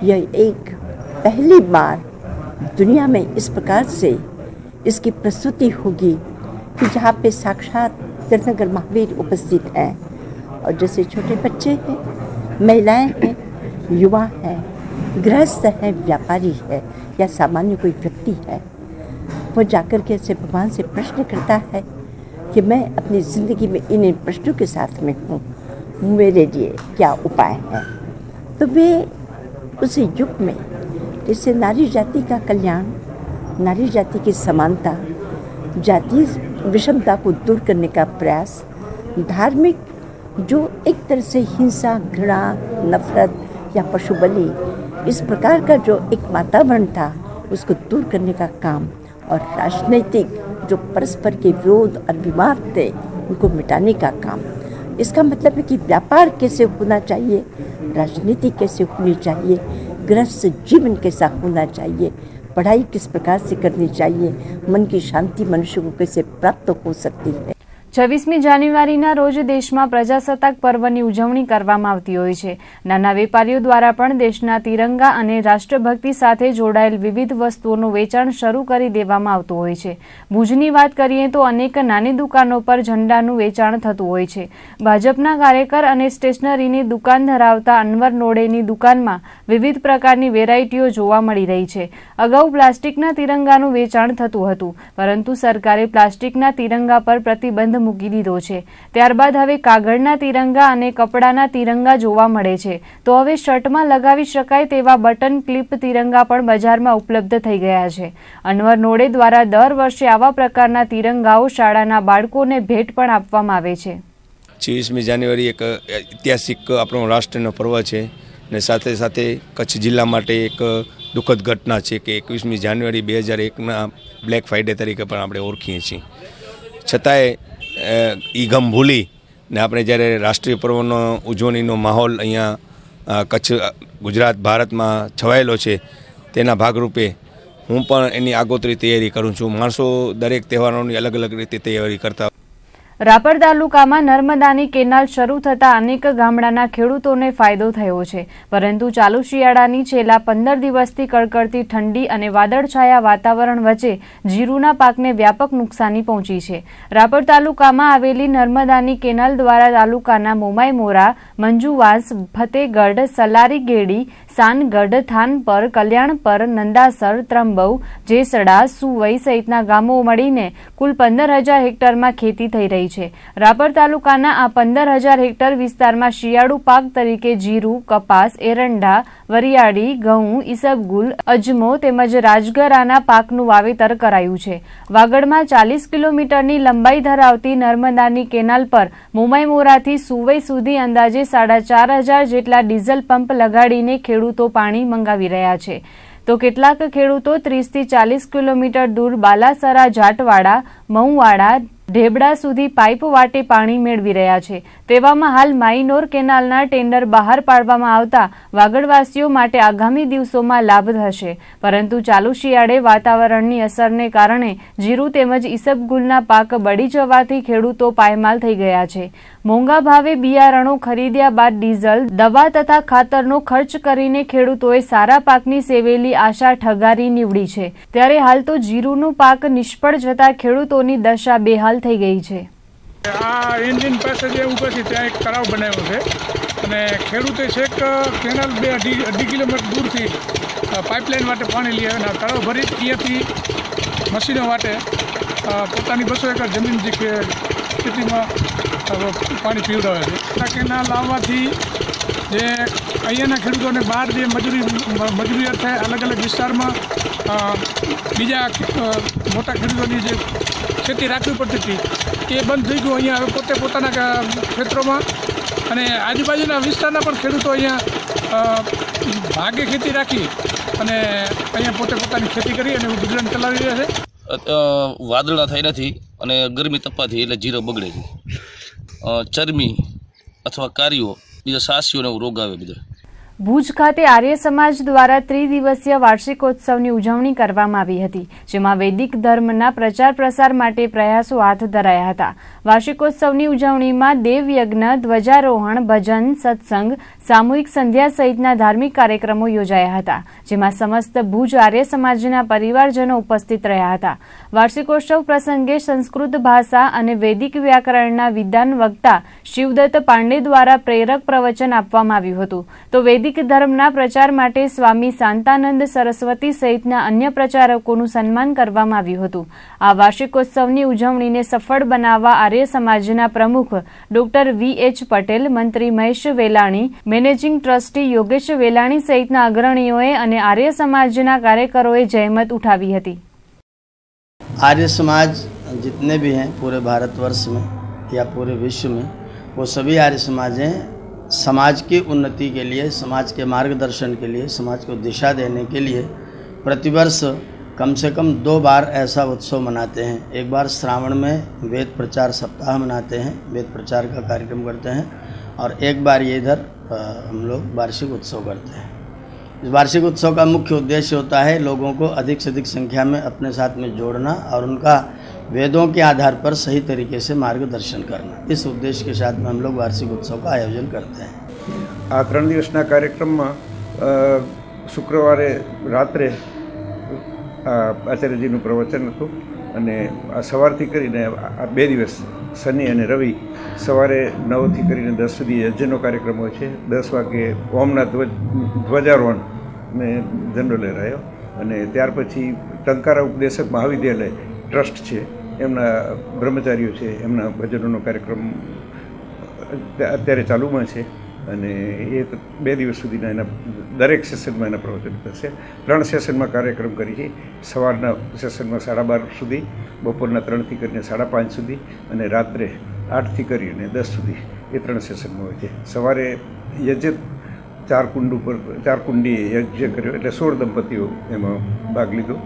यह एक पहली बार दुनिया में इस प्रकार से इसकी प्रस्तुति होगी कि जहाँ पे साक्षात तीर्थंकर महावीर उपस्थित हैं और जैसे छोटे बच्चे हैं, महिलाएं हैं, युवा हैं, गृहस्थ हैं, व्यापारी है या सामान्य कोई व्यक्ति है, वो जाकर के ऐसे भगवान से प्रश्न करता है कि मैं अपनी ज़िंदगी में इन प्रश्नों के साथ में हूँ, मेरे लिए क्या उपाय है. तो वे उस युग में जैसे नारी जाति का कल्याण, नारी जाति की समानता, जातीय विषमता को दूर करने का प्रयास, धार्मिक जो एक तरह से हिंसा, घृणा, नफरत या पशु बलि, इस प्रकार का जो एक वातावरण था उसको दूर करने का काम, और राजनीतिक जो परस्पर के विरोध और विवाद थे उनको मिटाने का काम. इसका मतलब है कि व्यापार कैसे होना चाहिए, राजनीति कैसे होनी चाहिए, गृहस्थ जीवन कैसा होना चाहिए, पढ़ाई किस प्रकार से करनी चाहिए, मन की शांति मनुष्य को कैसे प्राप्त हो सकती है. 26મી જાન્યુઆરીના રોજ દેશમાં પ્રજાસત્તાક પર્વની ઉજવણી કરવામાં આવતી હોય છે. નાના વેપારીઓ દ્વારા પણ દેશના તિરંગા અને રાષ્ટ્રભક્તિ સાથે જોડાયેલ વિવિધ વસ્તુઓનું વેચાણ શરૂ કરી દેવામાં આવતું હોય છે. ભુજની વાત કરીએ તો અનેક નાની દુકાનો પર ઝંડાનું વેચાણ થતું હોય છે. ભાજપના કાર્યકર અને સ્ટેશનરીની દુકાન ધરાવતા અનવર નોડેની દુકાનમાં વિવિધ પ્રકારની વેરાયટીઓ જોવા મળી રહી છે. અગાઉ પ્લાસ્ટિકના તિરંગાનું વેચાણ થતું હતું, પરંતુ સરકારે પ્લાસ્ટિકના તિરંગા પર પ્રતિબંધ મૂકી દીધો છે. ત્યારબાદ હવે કાગળના તિરંગા અને કપડાના તિરંગા જોવા મળે છે. તો હવે શર્ટમાં લગાવી શકાય તેવા બટન ક્લિપ તિરંગા પણ બજારમાં ઉપલબ્ધ થઈ ગયા છે. અનવર નોડે દ્વારા દર વર્ષે આવા પ્રકારના તિરંગાઓ શાળાના બાળકોને ભેટ પણ આપવામાં આવે છે. 26મી જાન્યુઆરી એક ઐતિહાસિક આપણો રાષ્ટ્રનો પર્વ છે અને સાથે સાથે કચ્છ જિલ્લા માટે એક દુઃખદ ઘટના છે કે 21મી જાન્યુઆરી 2001ના બ્લેક ફ્રાઇડે તરીકે પણ આપણે ઓળખીએ છીએ. છતાંય ઈ ગમ ભૂલી ને આપણે જ્યારે રાષ્ટ્રીય પર્વનો ઉજવણીનો માહોલ અહીંયા કચ્છ ગુજરાત ભારતમાં છવાયેલો છે, તેના ભાગરૂપે હું પણ એની આગોતરી તૈયારી કરું છું. માણસો દરેક તહેવારોની અલગ અલગ રીતે તૈયારી કરતા. રાપર તાલુકામાં નર્મદાની કેનાલ શરૂ થતાં અનેક ગામડાના ખેડૂતોને ફાયદો થયો છે, પરંતુ ચાલુ શિયાળાની છેલ્લા 15 દિવસથી કડકડતી ઠંડી અને વાદળછાયા વાતાવરણ વચ્ચે જીરુના પાકને વ્યાપક નુકસાની પહોંચી છે. રાપર તાલુકામાં આવેલી નર્મદાની કેનાલ દ્વારા તાલુકાના મોમાઈમોરા, મંજુવાસ, ફતેગઢ, સલારીગેડી, સાનગઢ, થાનપર, કલ્યાણપર, નંદાસર, ત્રંબવ, જેસડા, સુવઈ સહિતના ગામો મળીને કુલ 15,000 હેક્ટરમાં ખેતી થઈ રહી છે. રાપર તાલુકાના આ 15,000 હેક્ટર વિસ્તારમાં શિયાળુ પાક તરીકે જીરું, કપાસ, એરંડા, વરિયાળી, ઘઉં, ઈસબગુલ, અજમો તેમજ રાજગરાના પાકનું વાવેતર કરાયું છે. વાગડમાં 40 કિલોમીટરની લંબાઈ ધરાવતી નર્મદાની કેનાલ પર મોમાઈમોરાથી સુવઈ સુધી અંદાજે 4,500 જેટલા ડીઝલ પંપ લગાડીને ખેડૂતો પાણી મંગાવી રહ્યા છે. તો કેટલાક ખેડૂતો 30 થી 40 કિલોમીટર દૂર બાલાસરા, જાટવાડા, મઉવાડા, ઢેબડા સુધી પાઇપ વાટે પાણી મેળવી રહ્યા છે. તેવામાં હાલ માઈનોર કેનાલના ટેન્ડર બહાર પાડવામાં આવતા વાગડવાસીઓ માટે આગામી દિવસોમાં લાભ થશે, પરંતુ ચાલુ શિયાળે વાતાવરણની અસરને કારણે જીરું તેમજ ઈસબગુલના પાક બળી જવાથી ખેડૂતો પાયમાલ થઈ ગયા છે. મોંઘા ભાવે બિયારણો ખરીદ્યા બાદ ડીઝલ, દવા તથા ખાતરનો ખર્ચ કરીને ખેડૂતોએ સારા પાકની સેવેલી આશા ઠગારી નીવડી છે. ત્યારે હાલ તો જીરુનો પાક નિષ્ફળ જતા ખેડૂતોની દશા બેહાલ થઈ ગઈ છે. આ એન્જિન પાસે જે ઊભો છે ત્યાં એક તળાવ બનાવ્યો છે અને ખેડૂતે છેક કેનાલ 2-2.5 કિલોમીટર દૂરથી પાઇપલાઇન માટે પાણી લઈ આવે. તળાવ ભરી અહીંયાથી મશીનો માટે પોતાની 200 એકર જમીન જે ખેતીમાં પાણી પીવડાવે છે. કેનાલ આવવાથી જે અહીંયાના ખેડૂતોને બહાર જે મજૂરી અર્થે અલગ અલગ વિસ્તારમાં બીજા મોટા ખેડૂતોની જે ખેતી રાખવી પડતી હતી એ બંધ થઈ ગયું. અહીંયા હવે પોતે પોતાના ક્ષેત્રોમાં અને આજુબાજુના વિસ્તારના પણ ખેડૂતો અહીંયા ભાગે ખેતી રાખી અને અહીંયા પોતે પોતાની ખેતી કરી અને ગુજરાન ચલાવી રહ્યા છે. વાદળા થઈ નથી અને ગરમી તપવાથી એટલે જીરો બગડે છે. ચરમી અથવા કારીઓ, બીજા સાસીઓને રોગ આવે બધા. ભુજ ખાતે આર્ય સમાજ દ્વારા ત્રિદિવસીય વાર્ષિકોત્સવની ઉજવણી કરવામાં આવી હતી, જેમાં વૈદિક ધર્મના પ્રચાર પ્રસાર માટે પ્રયાસો હાથ ધરાયા હતા. વાર્ષિકોત્સવની ઉજવણીમાં દેવયજ્ઞ, ધ્વજારોહણ, ભજન, સત્સંગ, સામૂહિક સંધ્યા સહિતના ધાર્મિક કાર્યક્રમો યોજાયા હતા, જેમાં સમસ્ત ભુજ આર્ય સમાજના પરિવારજનો ઉપસ્થિત રહ્યા હતા. વાર્ષિકોત્સવ પ્રસંગે સંસ્કૃત ભાષા અને વૈદિક વ્યાકરણના વિદ્વાન વક્તા શિવદત્ત પાંડે દ્વારા પ્રેરક પ્રવચન આપવામાં આવ્યું હતું. તો વૈદિક ધર્મના પ્રચાર માટે સ્વામી શાંતાનંદ સરસ્વતી સહિતના અન્ય પ્રચારકોનું સન્માન કરવામાં આવ્યું હતું. આ વાર્ષિકોત્સવની ઉજવણીને સફળ બનાવવા આર્ય સમાજના પ્રમુખ ડોક્ટર V.H. પટેલ, મંત્રી મહેશ વેલાણી, મેનેજિંગ ટ્રસ્ટી યોગેશ વેલાણી સહિતના અગ્રણીઓએ અને આર્ય સમાજના કાર્યકરોએ જહેમત ઉઠાવી હતી. आर्य समाज जितने भी हैं पूरे भारतवर्ष में या पूरे विश्व में, वो सभी आर्य समाज हैं. समाज की उन्नति के लिए, समाज के मार्गदर्शन के लिए, समाज को दिशा देने के लिए प्रतिवर्ष कम से कम 2 बार ऐसा उत्सव मनाते हैं. एक बार श्रावण में वेद प्रचार सप्ताह मनाते हैं, वेद प्रचार का कार्यक्रम करते हैं, और एक बार ये इधर हम लोग वार्षिक उत्सव करते हैं. इस वार्षिक उत्सव का मुख्य उद्देश्य होता है लोगों को अधिक से अधिक संख्या में अपने साथ में जोड़ना और उनका वेदों के आधार पर सही तरीके से मार्गदर्शन करना, इस उद्देश्य के साथ में हम लोग वार्षिक उत्सव का आयोजन करते हैं। આ 3 દિવસના કાર્યક્રમમાં શુક્રવારે રાત્રે આચાર્યજીનું પ્રવચન હતું અને આ સવારથી કરીને આ 2 દિવસ શનિ અને રવિ સવારે 9 થી કરીને 10 સુધી યજ્ઞનો કાર્યક્રમ હોય છે. 10 વાગે ઓમના ધ્વજારોહણ ને ઝંડો લહેરાયો અને ત્યાર પછી ટંકારા ઉપદેશક મહાવિદ્યાલય ટ્રસ્ટ છે એમના બ્રહ્મચારીઓ છે એમના ભજનોનો કાર્યક્રમ અત્યારે ચાલુમાં છે અને એ 2 દિવસ સુધીના એના દરેક સેશનમાં એના પ્રવચન થશે. 3 સેશનમાં કાર્યક્રમ કરી છે. સવારના સેશનમાં 12:30 સુધી, બપોરના 3 થી કરીને 5:30 સુધી અને રાત્રે 8 થી કરીને 10 સુધી એ 3 સેશનમાં હોય છે. સવારે યજ્ઞ 4 કુંડ ઉપર 4 કુંડી યજ્ઞ કર્યો એટલે 16 દંપતીઓ એમાં ભાગ લીધો.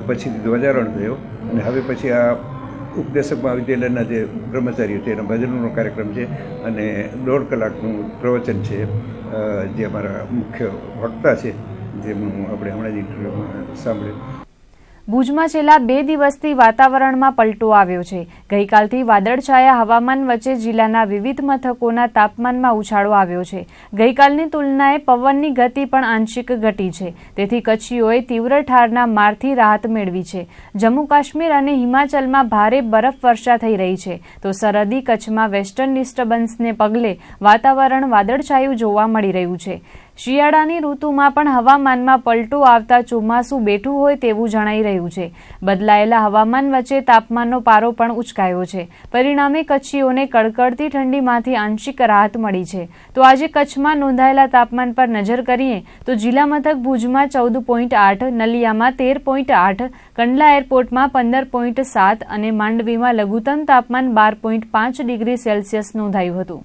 પછીથી ધ્વજારોહણ થયો અને હવે પછી આ ઉપદેશક મહાવિદ્યાલયના જે બ્રહ્મચારીઓ છે એના ભજનનો કાર્યક્રમ છે અને 1.5 કલાકનું પ્રવચન છે જે અમારા મુખ્ય વક્તા છે જેમનું આપણે હમણાં જ ઇન્ટરવ્યુમાં સાંભળ્યું. ભુજમાં છેલ્લા 2 દિવસથી વાતાવરણમાં પલટો આવ્યો છે. ગઈકાલથી વાદળછાયા હવામાન વચ્ચે જિલ્લાના વિવિધ મથકોના તાપમાનમાં ઉછાળો આવ્યો છે. ગઈકાલની તુલનાએ પવનની ગતિ પણ આંશિક ઘટી છે. તેથી કચ્છીઓએ તીવ્ર ઠારના મારથી રાહત મેળવી છે. જમ્મુ કાશ્મીર અને હિમાચલમાં ભારે બરફવર્ષા થઈ રહી છે તો સરહદી કચ્છમાં વેસ્ટર્ન ડિસ્ટર્બન્સને પગલે વાતાવરણ વાદળછાયું જોવા મળી રહ્યું છે. શિયાળાની ઋતુમાં પણ હવામાનમાં પલટો આવતા ચોમાસું બેઠું હોય તેવું જણાઈ રહ્યું છે. બદલાયેલા હવામાન વચ્ચે તાપમાનનો પારો પણ ઉચકાયો છે. પરિણામે કચ્છીઓને કડકડતી ઠંડીમાંથી આંશિક રાહત મળી છે. તો આજે કચ્છમાં નોંધાયેલા તાપમાન પર નજર કરીએ તો જિલ્લા મથક ભુજમાં 14.8, નલિયામાં 13.8, કંડલા એરપોર્ટમાં 15.7 અને માંડવીમાં લઘુત્તમ તાપમાન 12.5 ડિગ્રી સેલ્સિયસ નોંધાયું હતું.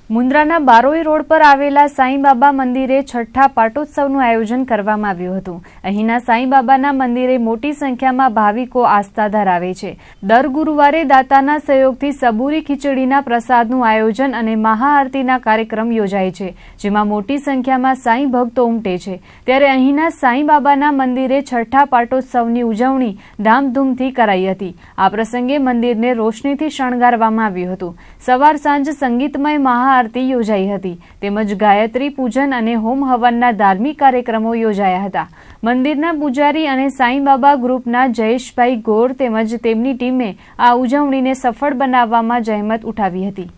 મુન્દ્રાના બારોઈ રોડ પર આવેલા સાંઈબાબા મંદિરે છઠ્ઠા પાટોત્સવનું આયોજન કરવામાં આવ્યું હતું. અહીંના સાંઈબાબાના મંદિરે મોટી સંખ્યામાં ભાવિકો આસ્થા ધરાવે છે. દર ગુરુવારે દાતાના સહયોગથી સબૂરી ખીચડીના પ્રસાદનું આયોજન અને મહાઆરતીના કાર્યક્રમ યોજાય છે, જેમાં મોટી સંખ્યામાં સાંઈ ભક્તો ઉમટે છે. ત્યારે અહીંના સાંઈબાબાના મંદિરે છઠ્ઠા પાટોત્સવની ઉજવણી ધામધૂમથી કરાઈ હતી. આ પ્રસંગે મંદિરને રોશનીથી શણગારવામાં આવ્યું હતું. સવાર સાંજ સંગીતમય મહાઆરતી યોજાઈ હતી તેમજ ગાયત્રી પૂજન અને હોમ હવનના ધાર્મિક કાર્યક્રમો યોજાયા હતા. મંદિરના પૂજારી અને સાંઈબાબા ગ્રુપના જયેશભાઈ ગોર તેમજ તેમની ટીમે આ ઉજવણીને સફળ બનાવવામાં જહેમત ઉઠાવી હતી.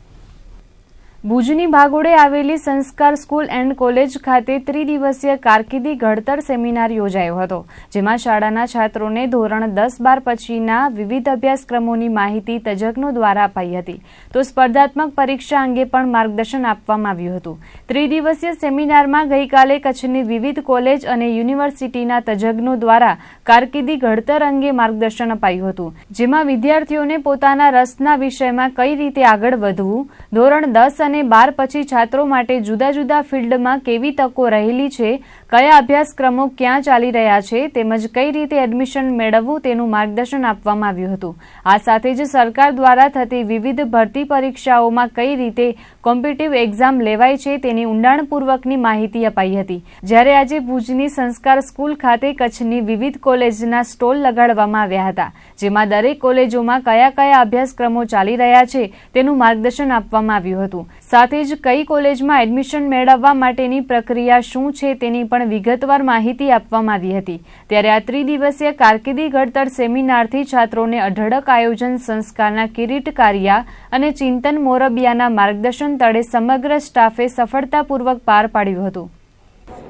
ભુજની ભાગોળે આવેલી સંસ્કાર સ્કૂલ એન્ડ કોલેજ ખાતે 3 દિવસીય કારકિર્દી ઘડતર સેમિનાર યોજાયો હતો, જેમાં શાળાના છાત્રોને ધોરણ 10-12 પછીના વિવિધ અભ્યાસક્રમોની માહિતી તજજ્ઞો દ્વારા અપાઈ હતી. તો સ્પર્ધાત્મક પરીક્ષા અંગે પણ માર્ગદર્શન આપવામાં આવ્યું હતું. 3 દિવસીય સેમિનારમાં ગઈકાલે કચ્છની વિવિધ કોલેજ અને યુનિવર્સિટીના તજજ્ઞો દ્વારા કારકિર્દી ઘડતર અંગે માર્ગદર્શન અપાયું હતું, જેમાં વિદ્યાર્થીઓને પોતાના રસના વિષયમાં કઈ રીતે આગળ વધવું, ધોરણ 10 અને 12 પછી છાત્રો માટે જુદા જુદા ફિલ્ડમાં કેવી તકો રહેલી છે, કયા અભ્યાસક્રમો ક્યાં ચાલી રહ્યા છે તેમજ કઈ રીતે એડમિશન મેળવવું તેનું માર્ગદર્શન આપવામાં આવ્યું હતું. આ સાથે જ સરકાર દ્વારા થતી વિવિધ ભરતી પરીક્ષાઓમાં કઈ રીતે કોમ્પિટિટિવ એક્ઝામ લેવાય છે તેની ઊંડાણપૂર્વકની માહિતી અપાઈ હતી. જ્યારે આજે ભુજની સંસ્કાર સ્કૂલ ખાતે કચ્છની વિવિધ કોલેજના સ્ટોલ લગાડવામાં આવ્યા હતા, જેમાં દરેક કોલેજોમાં કયા કયા અભ્યાસક્રમો ચાલી રહ્યા છે તેનું માર્ગદર્શન આપવામાં આવ્યું હતું. સાથે જ કઈ કોલેજમાં એડમિશન મેળવવા માટેની પ્રક્રિયા શું છે તેની પણ વિગતવાર માહિતી આપવામાં આવી હતી. ત્યારે આ 3 દિવસીય કારકિર્દી ઘડતર સેમિનારથી છાત્રોને અઢળક આયોજન સંસ્કારના કિરીટ કારિયા અને ચિંતન મોરબિયાના માર્ગદર્શન તળે સમગ્ર સ્ટાફે સફળતાપૂર્વક પાર પાડ્યું હતું.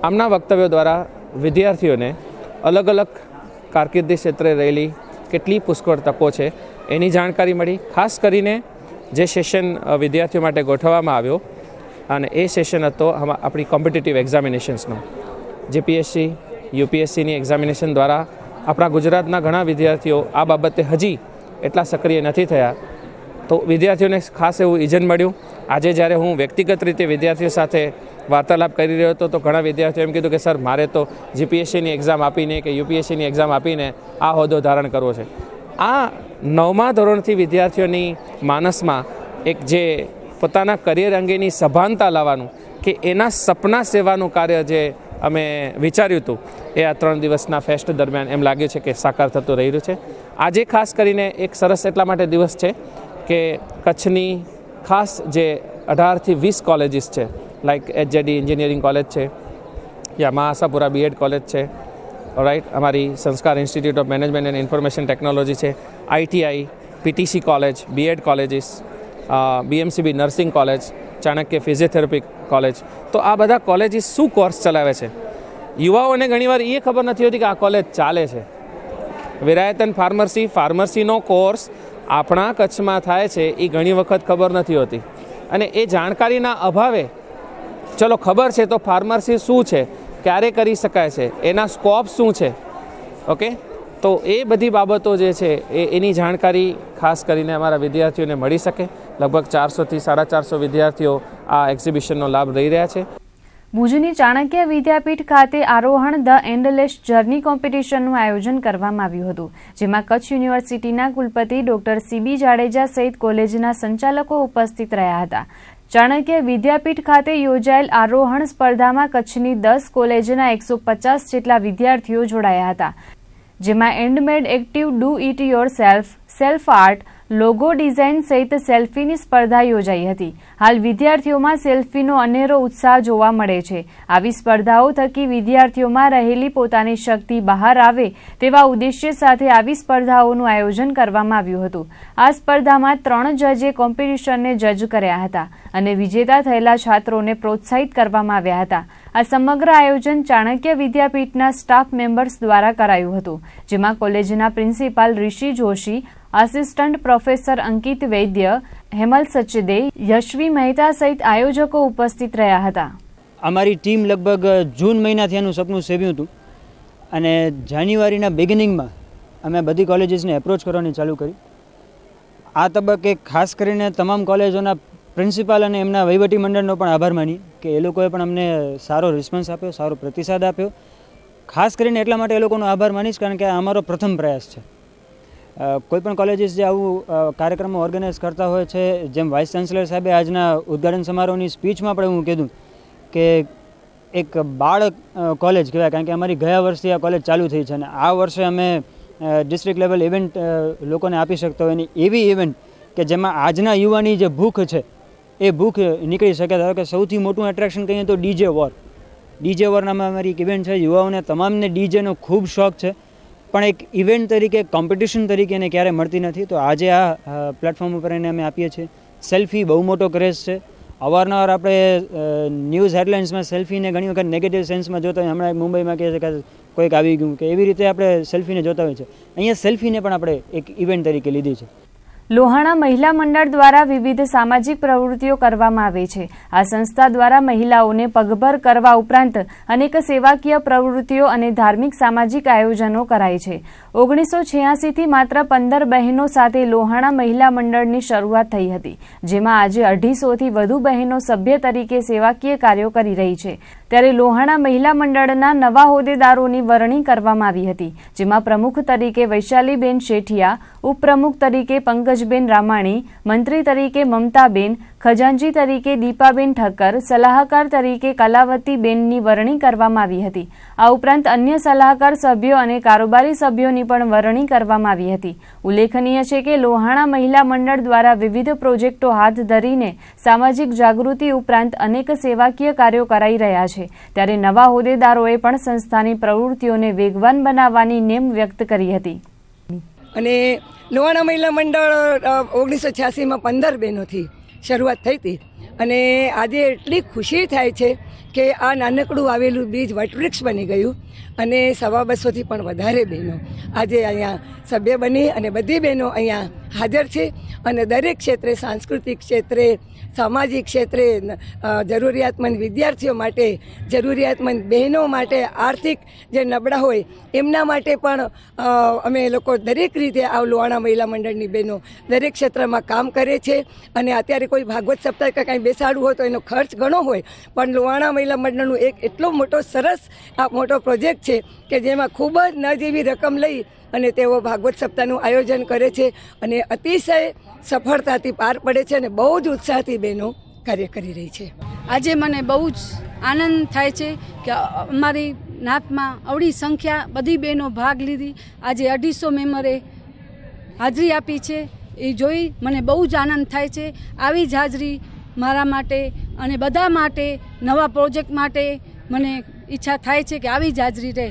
આમના વક્તવ્યો દ્વારા વિદ્યાર્થીઓને અલગ અલગ કારકિર્દી ક્ષેત્રે રહેલી કેટલી પુષ્કળ તકો છે એની જાણકારી મળી. ખાસ કરીને જે સેશન વિદ્યાર્થીઓ માટે ગોઠવવામાં આવ્યો અને એ સેશન હતો આપણી કોમ્પિટિટિવ એક્ઝામિનેશન્સનો. જીપીએસસી, યુપીએસસીની એક્ઝામિનેશન દ્વારા આપણા ગુજરાતના ઘણા વિદ્યાર્થીઓ આ બાબતે હજી એટલા સક્રિય નથી થયા, તો વિદ્યાર્થીઓને ખાસ એવું ઇજન મળ્યું. આજે જ્યારે હું વ્યક્તિગત રીતે વિદ્યાર્થીઓ સાથે વાર્તાલાપ કરી રહ્યો હતો તો ઘણા વિદ્યાર્થીઓ એમ કીધું કે સર મારે તો જીપીએસસીની એક્ઝામ આપીને કે યુપીએસસીની એક્ઝામ આપીને આ હોદ્દો ધારણ કરવો છે. આ 9મા ધોરણથી વિદ્યાર્થીઓની માનસમાં એક જે પોતાના કરિયર અંગેની સભાનતા લાવવાનું કે એના સપના સેવાનું કાર્ય જે અમે વિચાર્યું હતું એ આ 3 દિવસના ફેસ્ટ દરમિયાન એમ લાગ્યું છે કે સાકાર થતું રહ્યું છે. આજે ખાસ કરીને એક સરસ એટલા માટે દિવસ છે કે કચ્છની ખાસ જે 18થી 20 કોલેજીસ છે, લાઈક HJD એન્જિનિયરિંગ કોલેજ છે, યા મા આશાપુરા BEd કોલેજ છે, રાઈટ, અમારી સંસ્કાર institute of management and information technology છે, ITI, PTC college, BEd colleges, BMCB nursing college, Chanakya physiotherapy college. તો આ બધા કોલેજીસ શું કોર્સ ચલાવે છે, યુવાઓને ઘણીવાર એ ખબર નથી હોતી કે આ કોલેજ ચાલે છે. વિરાયતન ફાર્મસીનો કોર્સ આપણા કચ્છમાં થાય છે એ ઘણી વખત ખબર નથી હોતી, અને એ જાણકારીના અભાવે ચલો ખબર છે તો ફાર્મસી શું છે, ક્યારે કરી શકાય છે, એના સ્કોપ શું છે, ઓકે, તો એ બધી બાબતો જે છે એની જાણકારી ખાસ કરીને અમારા વિદ્યાર્થીઓને મળી શકે. લગભગ 400થી 450 વિદ્યાર્થીઓ આ એક્ઝિબિશનનો લાભ લઈ રહ્યા છે. ભુજની ચાણક્ય વિદ્યાપીઠ ખાતે આરોહણ ધ એન્ડલેસ જર્ની કોમ્પિટિશનનું આયોજન કરવામાં આવ્યું હતું, જેમાં કચ્છ યુનિવર્સિટીના કુલપતિ ડોક્ટર CB જાડેજા સહિત કોલેજના સંચાલકો ઉપસ્થિત રહ્યા હતા. ચાણક્ય વિદ્યાપીઠ ખાતે યોજાયેલ આરોહણ સ્પર્ધામાં કચ્છની 10 કોલેજના 150 જેટલા વિદ્યાર્થીઓ જોડાયા હતા, જેમાં handmade active do it yourself art, logo design સહિત સેલ્ફીની સ્પર્ધા યોજાઈ હતી. હાલ વિદ્યાર્થીઓમાં સેલ્ફીનો અનેરો ઉત્સાહ જોવા મળે છે. આવી સ્પર્ધાઓ થકી વિદ્યાર્થીઓમાં રહેલી પોતાની શક્તિ બહાર આવે તેવા ઉદ્દેશ્ય સાથે આવી સ્પર્ધાઓનું આયોજન કરવામાં આવ્યું હતું. આ સ્પર્ધામાં 3 જજે કોમ્પિટિશનને જજ કર્યા હતા અને વિજેતા થયેલા છાત્રોને પ્રોત્સાહિત કરવામાં આવ્યા હતા. આ સમગ્ર આયોજન ચાણક્ય વિદ્યાપીઠના સ્ટાફ મેમ્બર્સ દ્વારા કરાયું હતું, જેમાં કોલેજના પ્રિન્સિપાલ ઋષિ જોશી, આસિસ્ટન્ટ પ્રોફેસર અંકિત વૈદ્ય, હેમલ સચદે, યશવી મહેતા સહિત આયોજકો ઉપસ્થિત રહ્યા હતા. અમારી ટીમ લગભગ જૂન મહિનાથી આનું સપનું સેવ્યું હતું અને જાન્યુઆરીના બિગિનિંગમાં અમે બધી કોલેજીસને એપ્રોચ કરવાની ચાલુ કરી. આ તબક્કે ખાસ કરીને તમામ કોલેજોના પ્રિન્સિપાલ અને એમના વહીવટી મંડળનો પણ આભાર માની કે એ લોકોએ પણ અમને સારો રિસ્પોન્સ આપ્યો, સારો પ્રતિસાદ આપ્યો. ખાસ કરીને એટલા માટે એ લોકોનો આભાર માનીશ કારણ કે આ અમારો પ્રથમ પ્રયાસ છે. કોઈપણ કોલેજીસ જે આવું કાર્યક્રમો ઓર્ગેનાઇઝ કરતા હોય છે, જેમ વાઇસ ચાન્સલર સાહેબે આજના ઉદ્ઘાટન સમારોહની સ્પીચમાં પણ હું કીધું કે એક બાળક કોલેજ કહેવાય, કારણ કે અમારી ગયા વર્ષથી આ કોલેજ ચાલુ થઈ છે અને આ વર્ષે અમે ડિસ્ટ્રિક્ટ લેવલ ઇવેન્ટ લોકોને આપી શકતા હોય, એની એવી ઇવેન્ટ કે જેમાં આજના યુવાની જે ભૂખ છે એ ભૂખ નીકળી શકે. ધારો કે સૌથી મોટું એટ્રેક્શન કહીએ તો DJ વોર નામમાં અમારી એક ઇવેન્ટ છે. યુવાઓને તમામને ડીજેનો ખૂબ શોખ છે, પણ એક ઇવેન્ટ તરીકે, કોમ્પિટિશન તરીકે એને ક્યારે મળતી નથી. તો આજે આ પ્લેટફોર્મ ઉપર એને અમે આપીએ છીએ. સેલ્ફી બહુ મોટો ક્રેઝ છે. અવારનવાર આપણે ન્યૂઝ હેડલાઇન્સમાં સેલ્ફીને ઘણી વખત નેગેટિવ સેન્સમાં જોતા હોય. હમણાં મુંબઈમાં કહે છે કે કોઈક આવી ગયું કે એવી રીતે આપણે સેલ્ફીને જોતા હોય છે. અહીંયા સેલ્ફીને પણ આપણે એક ઇવેન્ટ તરીકે લીધી છે. લોહાણા મહિલા મંડળ દ્વારા વિવિધ સામાજિક પ્રવૃત્તિઓ કરવામાં આવે છે. આ સંસ્થા દ્વારા મહિલાઓને પગભર કરવા ઉપરાંત અનેક સેવાકીય પ્રવૃત્તિઓ અને ધાર્મિક સામાજિક આયોજનો કરાય છે. 1986થી માત્ર 15 બહેનો સાથે લોહાણા મહિલા મંડળની શરૂઆત થઈ હતી, જેમાં આજે 250થી વધુ બહેનો સભ્ય તરીકે સેવાકીય કાર્યો કરી રહી છે. ત્યારે લોહાણા મહિલા મંડળના નવા હોદ્દેદારોની વરણી કરવામાં આવી હતી, જેમાં પ્રમુખ તરીકે વૈશાલીબેન શેઠિયા, ઉપપ્રમુખ તરીકે પંકજબેન રામાણી, મંત્રી તરીકે મમતાબેન, ખજાનજી તરીકે દીપાબેન ઠક્કર, સલાહકાર તરીકે કલાવતીબેનની વરણી કરવામાં આવી હતી. આ ઉપરાંત અન્ય સલાહકાર સભ્યો અને કારોબારી સભ્યોની પણ વરણી કરવામાં આવી હતી. ઉલ્લેખનીય છે કે લોહાણા મહિલા મંડળ દ્વારા વિવિધ પ્રોજેક્ટો હાથ ધરીને સામાજિક જાગૃતિ ઉપરાંત અનેક સેવાકીય કાર્યો કરાઈ રહ્યા છે. ત્યારે નવા હોદ્દેદારોએ પણ સંસ્થાની પ્રવૃત્તિઓને વેગવાન બનાવવાની નેમ વ્યક્ત કરી હતી. અને લોહાણા મહિલા મંડળ 1986માં 15 બહેનોથી શરૂઆત થઈ હતી અને આજે એટલી ખુશી થાય છે કે આ નાનકડું આવેલું બીજ વટવૃક્ષ બની ગયું અને 250થી પણ વધારે બહેનો આજે અહીંયા સભ્ય બની અને બધી બહેનો અહીંયા હાજર છે અને દરેક ક્ષેત્રે, સાંસ્કૃતિક ક્ષેત્રે, સામાજિક ક્ષેત્રે, જરૂરિયાતમંદ વિદ્યાર્થીઓ માટે, જરૂરિયાતમંદ બહેનો માટે, આર્થિક જે નબળા હોય એમના માટે પણ અમે લોકો દરેક રીતે આ લોહાણા મહિલા મંડળની બહેનો દરેક ક્ષેત્રમાં કામ કરે છે. અને અત્યારે કોઈ ભાગવત સપ્તાહ કે કાંઈ બેસાડવું હોય તો એનો ખર્ચ ઘણો હોય, પણ લોહાણા મહિલા મંડળનું એક એટલો મોટો સરસ આ મોટો પ્રોજેક્ટ છે કે જેમાં ખૂબ જ ન જેવી રકમ લઈ અને તેઓ ભાગવત સપ્તાહનું આયોજન કરે છે અને અતિશય સફળતાથી પાર પડે છે અને બહુ જ ઉત્સાહથી બહેનો કાર્ય કરી રહી છે. આજે મને બહુ જ આનંદ થાય છે કે અમારી નાતમાં અવળી સંખ્યા બધી બહેનો ભાગ લીધી. આજે 250 મેમ્બરે હાજરી આપી છે એ જોઈ મને બહુ જ આનંદ થાય છે. આવી જ હાજરી મારા માટે અને બધા માટે, નવા પ્રોજેક્ટ માટે મને ઈચ્છા થાય છે કે આવી જ હાજરી રહે.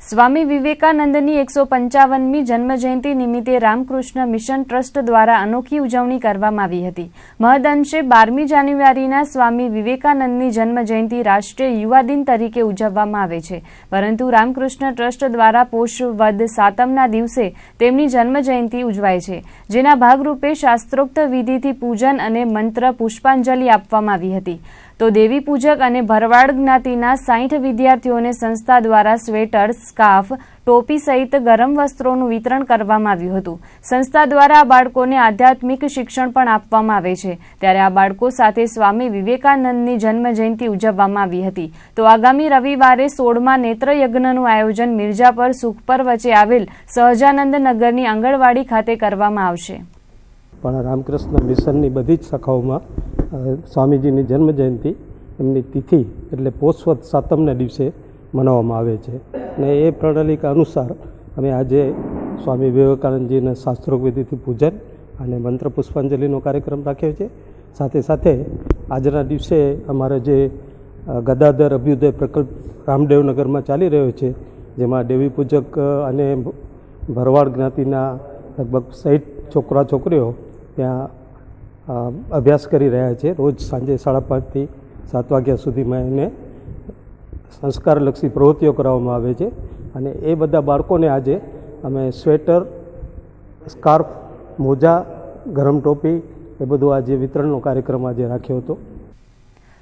સ્વામી વિવેકાનંદની 155મી જન્મજયંતિ નિમિત્તે રામકૃષ્ણ મિશન ટ્રસ્ટ દ્વારા અનોખી ઉજવણી કરવામાં આવી હતી. મહદઅંશે 12મી જાન્યુઆરીના સ્વામી વિવેકાનંદની જન્મજયંતિ રાષ્ટ્રીય યુવા દિન તરીકે ઉજવવામાં આવે છે, પરંતુ રામકૃષ્ણ ટ્રસ્ટ દ્વારા પોષ વદ સાતમના દિવસે તેમની જન્મજયંતિ ઉજવાય છે, જેના ભાગરૂપે શાસ્ત્રોક્ત વિધિથી પૂજન અને મંત્ર પુષ્પાંજલિ આપવામાં આવી હતી. તો દેવી પૂજક અને ભરવાડ જ્ઞાતિના 60 વિદ્યાર્થીઓને સંસ્થા દ્વારા સ્વેટર, સ્કાર્ફ, ટોપી સહિત ગરમ વસ્ત્રોનું વિતરણ કરવામાં આવ્યું હતું. સંસ્થા દ્વારા આ બાળકોને આધ્યાત્મિક શિક્ષણ પણ આપવામાં આવે છે. ત્યારે આ બાળકો સાથે સ્વામી વિવેકાનંદની જન્મજયંતિ ઉજવવામાં આવી હતી. તો આગામી રવિવારે 16મા નેત્રયજ્ઞનું આયોજન મિર્જાપર સુખપર વચ્ચે આવેલ સહજાનંદ નગરની આંગણવાડી ખાતે કરવામાં આવશે. પણ રામકૃષ્ણ મિશનની બધી જ શાખાઓમાં સ્વામીજીની જન્મજયંતિ એમની તિથિ એટલે પોષવદ સાતમના દિવસે મનાવવામાં આવે છે. અને એ પ્રણાલિકા અનુસાર અમે આજે સ્વામી વિવેકાનંદજીના શાસ્ત્રોક્ત વિધિથી પૂજન અને મંત્ર પુષ્પાંજલિનો કાર્યક્રમ રાખ્યો છે. સાથે સાથે આજના દિવસે અમારો જે ગદાધર અભ્યુદય પ્રકલ્પ રામદેવનગરમાં ચાલી રહ્યો છે, જેમાં દેવી પૂજક અને ભરવાડ જ્ઞાતિના લગભગ 60 છોકરા છોકરીઓ ત્યાં અભ્યાસ કરી રહ્યા છે. રોજ સાંજે 5:30 થી 7 વાગ્યા સુધીમાં એને સંસ્કારલક્ષી પ્રવૃત્તિઓ કરવામાં આવે છે. અને એ બધા બાળકોને આજે અમે સ્વેટર, સ્કાર્ફ, મોજા, ગરમ ટોપી એ બધું આજે વિતરણનો કાર્યક્રમ આજે રાખ્યો હતો.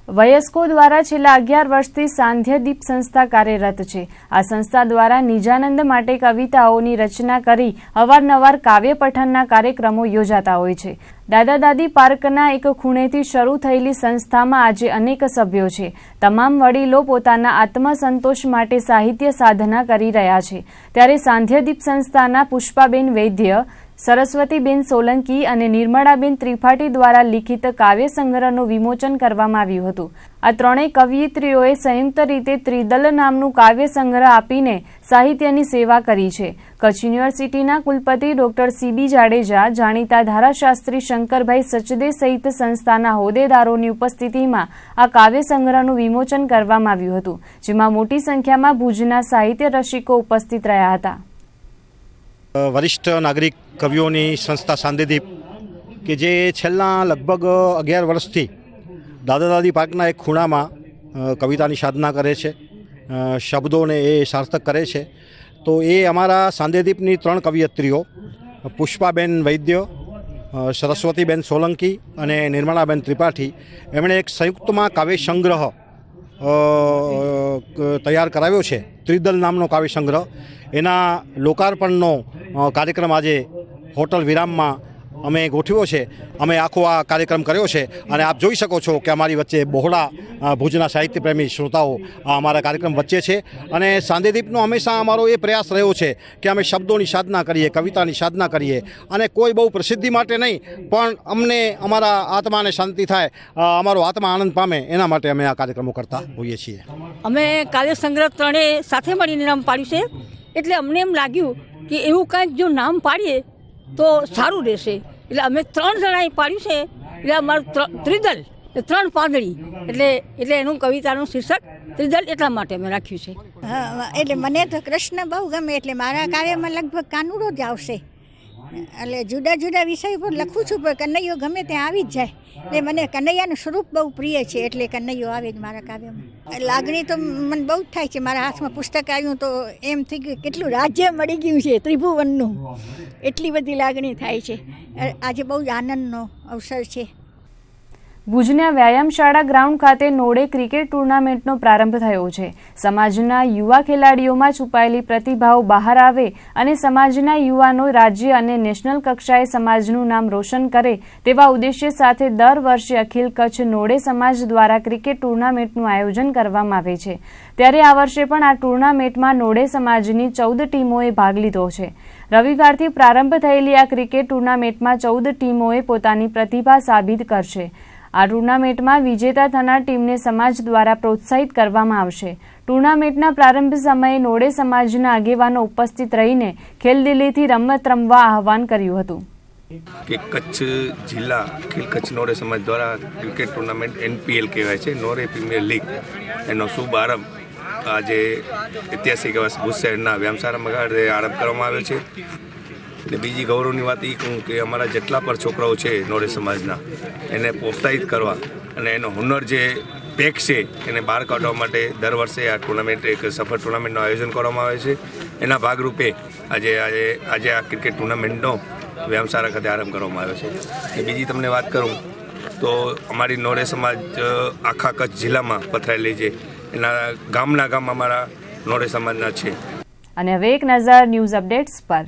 વયસ્કો દ્વારા છેલ્લા 11 વર્ષથી સાંધ્યદીપ સંસ્થા કાર્યરત છે. આ સંસ્થા દ્વારા નિજાનંદ માટે કવિતાઓની રચના કરી અવારનવાર કાવ્ય પઠનના કાર્યક્રમો યોજાતા હોય છે. દાદા દાદી પાર્કના એક ખૂણેથી શરૂ થયેલી સંસ્થામાં આજે અનેક સભ્યો છે. તમામ વડીલો પોતાના આત્મસંતોષ માટે સાહિત્ય સાધના કરી રહ્યા છે. ત્યારે સાંધ્યદીપ સંસ્થાના પુષ્પાબેન વૈદ્ય, સરસ્વતીબેન સોલંકી અને નિર્મળાબેન ત્રિપાઠી દ્વારા લિખિત કાવ્ય સંગ્રહનું વિમોચન કરવામાં આવ્યું હતું. આ ત્રણેય કવિયત્રીઓએ સંયુક્ત રીતે ત્રિદલ નામનું કાવ્ય સંગ્રહ આપીને સાહિત્યની સેવા કરી છે. કચ્છ યુનિવર્સિટીના કુલપતિ ડોક્ટર CB જાડેજા, જાણીતા ધારાશાસ્ત્રી શંકરભાઈ સચદે સહિત સંસ્થાના હોદ્દેદારોની ઉપસ્થિતિમાં આ કાવ્ય સંગ્રહનું વિમોચન કરવામાં આવ્યું હતું, જેમાં મોટી સંખ્યામાં ભુજના સાહિત્ય રસિકો ઉપસ્થિત રહ્યા હતા. વરિષ્ઠ નાગરિક કવિઓની સંસ્થા સાંધ્યદીપ કે જે છેલ્લા લગભગ 11 વર્ષથી દાદા દાદી પાર્કના એક ખૂણામાં કવિતાની સાધના કરે છે, શબ્દોને એ સાર્થક કરે છે. તો એ અમારા સાંધ્યદીપની 3 કવિયત્રીઓ પુષ્પાબેન વૈદ્ય, સરસ્વતીબેન સોલંકી અને નિર્મળાબેન ત્રિપાઠી, એમણે એક સંયુક્તમાં કાવ્ય સંગ્રહ તૈયાર કરાવ્યો છે, ત્રિદલ નામનો કાવ્ય સંગ્રહ. એના લોકાર્પણનો કાર્યક્રમ આજે હોટલ વિરામમાં અમે ગોઠવ્યો છે. અમે આખો આ કાર્યક્રમ કર્યો છે અને આપ જોઈ શકો છો કે અમારી વચ્ચે બહોળા ભુજના સાહિત્યપ્રેમી શ્રોતાઓ અમારા કાર્યક્રમ વચ્ચે છે. અને સાંધ્યદીપનો હંમેશા અમારો એ પ્રયાસ રહ્યો છે કે અમે શબ્દોની સાધના કરીએ, કવિતાની સાધના કરીએ, અને કોઈ બહુ પ્રસિદ્ધિ માટે નહીં, પણ અમને અમારા આત્માને શાંતિ થાય, અમારો આત્મા આનંદ પામે, એના માટે અમે આ કાર્યક્રમો કરતા હોઈએ છીએ. અમે કાવ્ય સંગ્રહ ત્રણેય સાથે મળીને નામ પાડ્યું છે, એટલે અમને એમ લાગ્યું કે એવું કાંઈક જો નામ પાડીએ તો સારું રહેશે. એટલે અમે 3 જણાએ પાડ્યું છે. એટલે અમારું ત્રિદલ, 3 પાંદડી, એટલે એનું કવિતાનું શીર્ષક ત્રિદલ એટલા માટે અમે રાખ્યું છે. એટલે મને તો કૃષ્ણ બહુ ગમે, એટલે મારા કાર્યમાં લગભગ કાનુડો જ આવશે. એટલે જુદા જુદા વિષય પર લખું છું, પણ કનૈયો ગમે ત્યાં આવી જ જાય. એટલે મને કનૈયાનું સ્વરૂપ બહુ પ્રિય છે, એટલે કનૈયો આવે જ મારા કાવ્યમાં. લાગણી તો મને બહુ જ થાય છે. મારા હાથમાં પુસ્તક આવ્યું તો એમ થઈ ગયું કેટલું રાજ્ય મળી ગયું છે ત્રિભુવનનું, એટલી બધી લાગણી થાય છે. આજે બહુ જ આનંદનો અવસર છે. ભુજના વ્યાયામશાળા ગ્રાઉન્ડ ખાતે નોડે ક્રિકેટ ટુર્નામેન્ટનો પ્રારંભ થયો છે. સમાજના યુવા ખેલાડીઓમાં છુપાયેલી પ્રતિભાઓ બહાર આવે અને સમાજના યુવાનો રાજ્ય અને નેશનલ કક્ષાએ સમાજનું નામ રોશન કરે તેવા ઉદ્દેશ્ય સાથે દર વર્ષે અખિલ કચ્છ નોડે સમાજ દ્વારા ક્રિકેટ ટુર્નામેન્ટનું આયોજન કરવામાં આવે છે. ત્યારે આ વર્ષે પણ આ ટુર્નામેન્ટમાં નોડે સમાજની 14 ટીમોએ ભાગ લીધો છે. રવિવારથી પ્રારંભ થયેલી આ ક્રિકેટ ટુર્નામેન્ટમાં 14 ટીમોએ પોતાની પ્રતિભા સાબિત કરશે. આ ટુર્નામેન્ટમાં વિજેતા થનાર ટીમને સમાજ દ્વારા પ્રોત્સાહિત કરવામાં આવશે. ટુર્નામેન્ટના પ્રારંભ સમયે નોડે સમાજના આગેવાનો ઉપસ્થિત રહીને ખેલદિલીથી રમત રમવા આહવાન કર્યું હતું. કે કચ્છ જિલ્લા ખેલ કચ્છ નોડે સમાજ દ્વારા ક્રિકેટ ટુર્નામેન્ટ NPL કહેવાય છે, નોરે પ્રીમિયર લીગ, એનો શુભ આરંભ આજે ઐતિહાસિક ભુજ શહેરના વ્યાયામશાળામાં આરંભ કરવામાં આવ્યો છે. અને બીજી ગૌરવની વાત એ કહું કે અમારા જેટલા પણ છોકરાઓ છે નોડે સમાજના, એને પ્રોત્સાહિત કરવા અને એનો હુનર જે પેક છે એને બહાર કાઢવા માટે દર વર્ષે આ ટુર્નામેન્ટ એક સફળ ટુર્નામેન્ટનું આયોજન કરવામાં આવે છે. એના ભાગરૂપે આજે આ ક્રિકેટ ટુર્નામેન્ટનો વ્યાયામશાળા ખાતે આરંભ કરવામાં આવ્યો છે. અને બીજી તમને વાત કરું તો અમારી નોડે સમાજ આખા કચ્છ જિલ્લામાં પથરાયેલી છે. એના ગામના ગામ અમારા નોડે સમાજના છે. અને હવે એક નજર ન્યૂઝ અપડેટ્સ પર.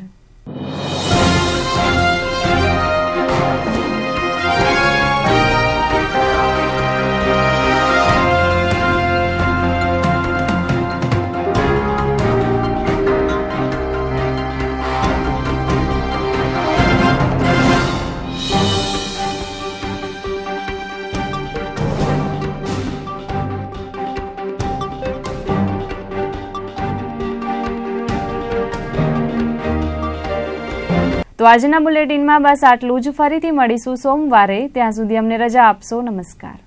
તો આજના બુલેટિનમાં બસ આટલું જ. ફરીથી મળીશું સોમવારે. ત્યાં સુધી અમને રજા આપશો. નમસ્કાર.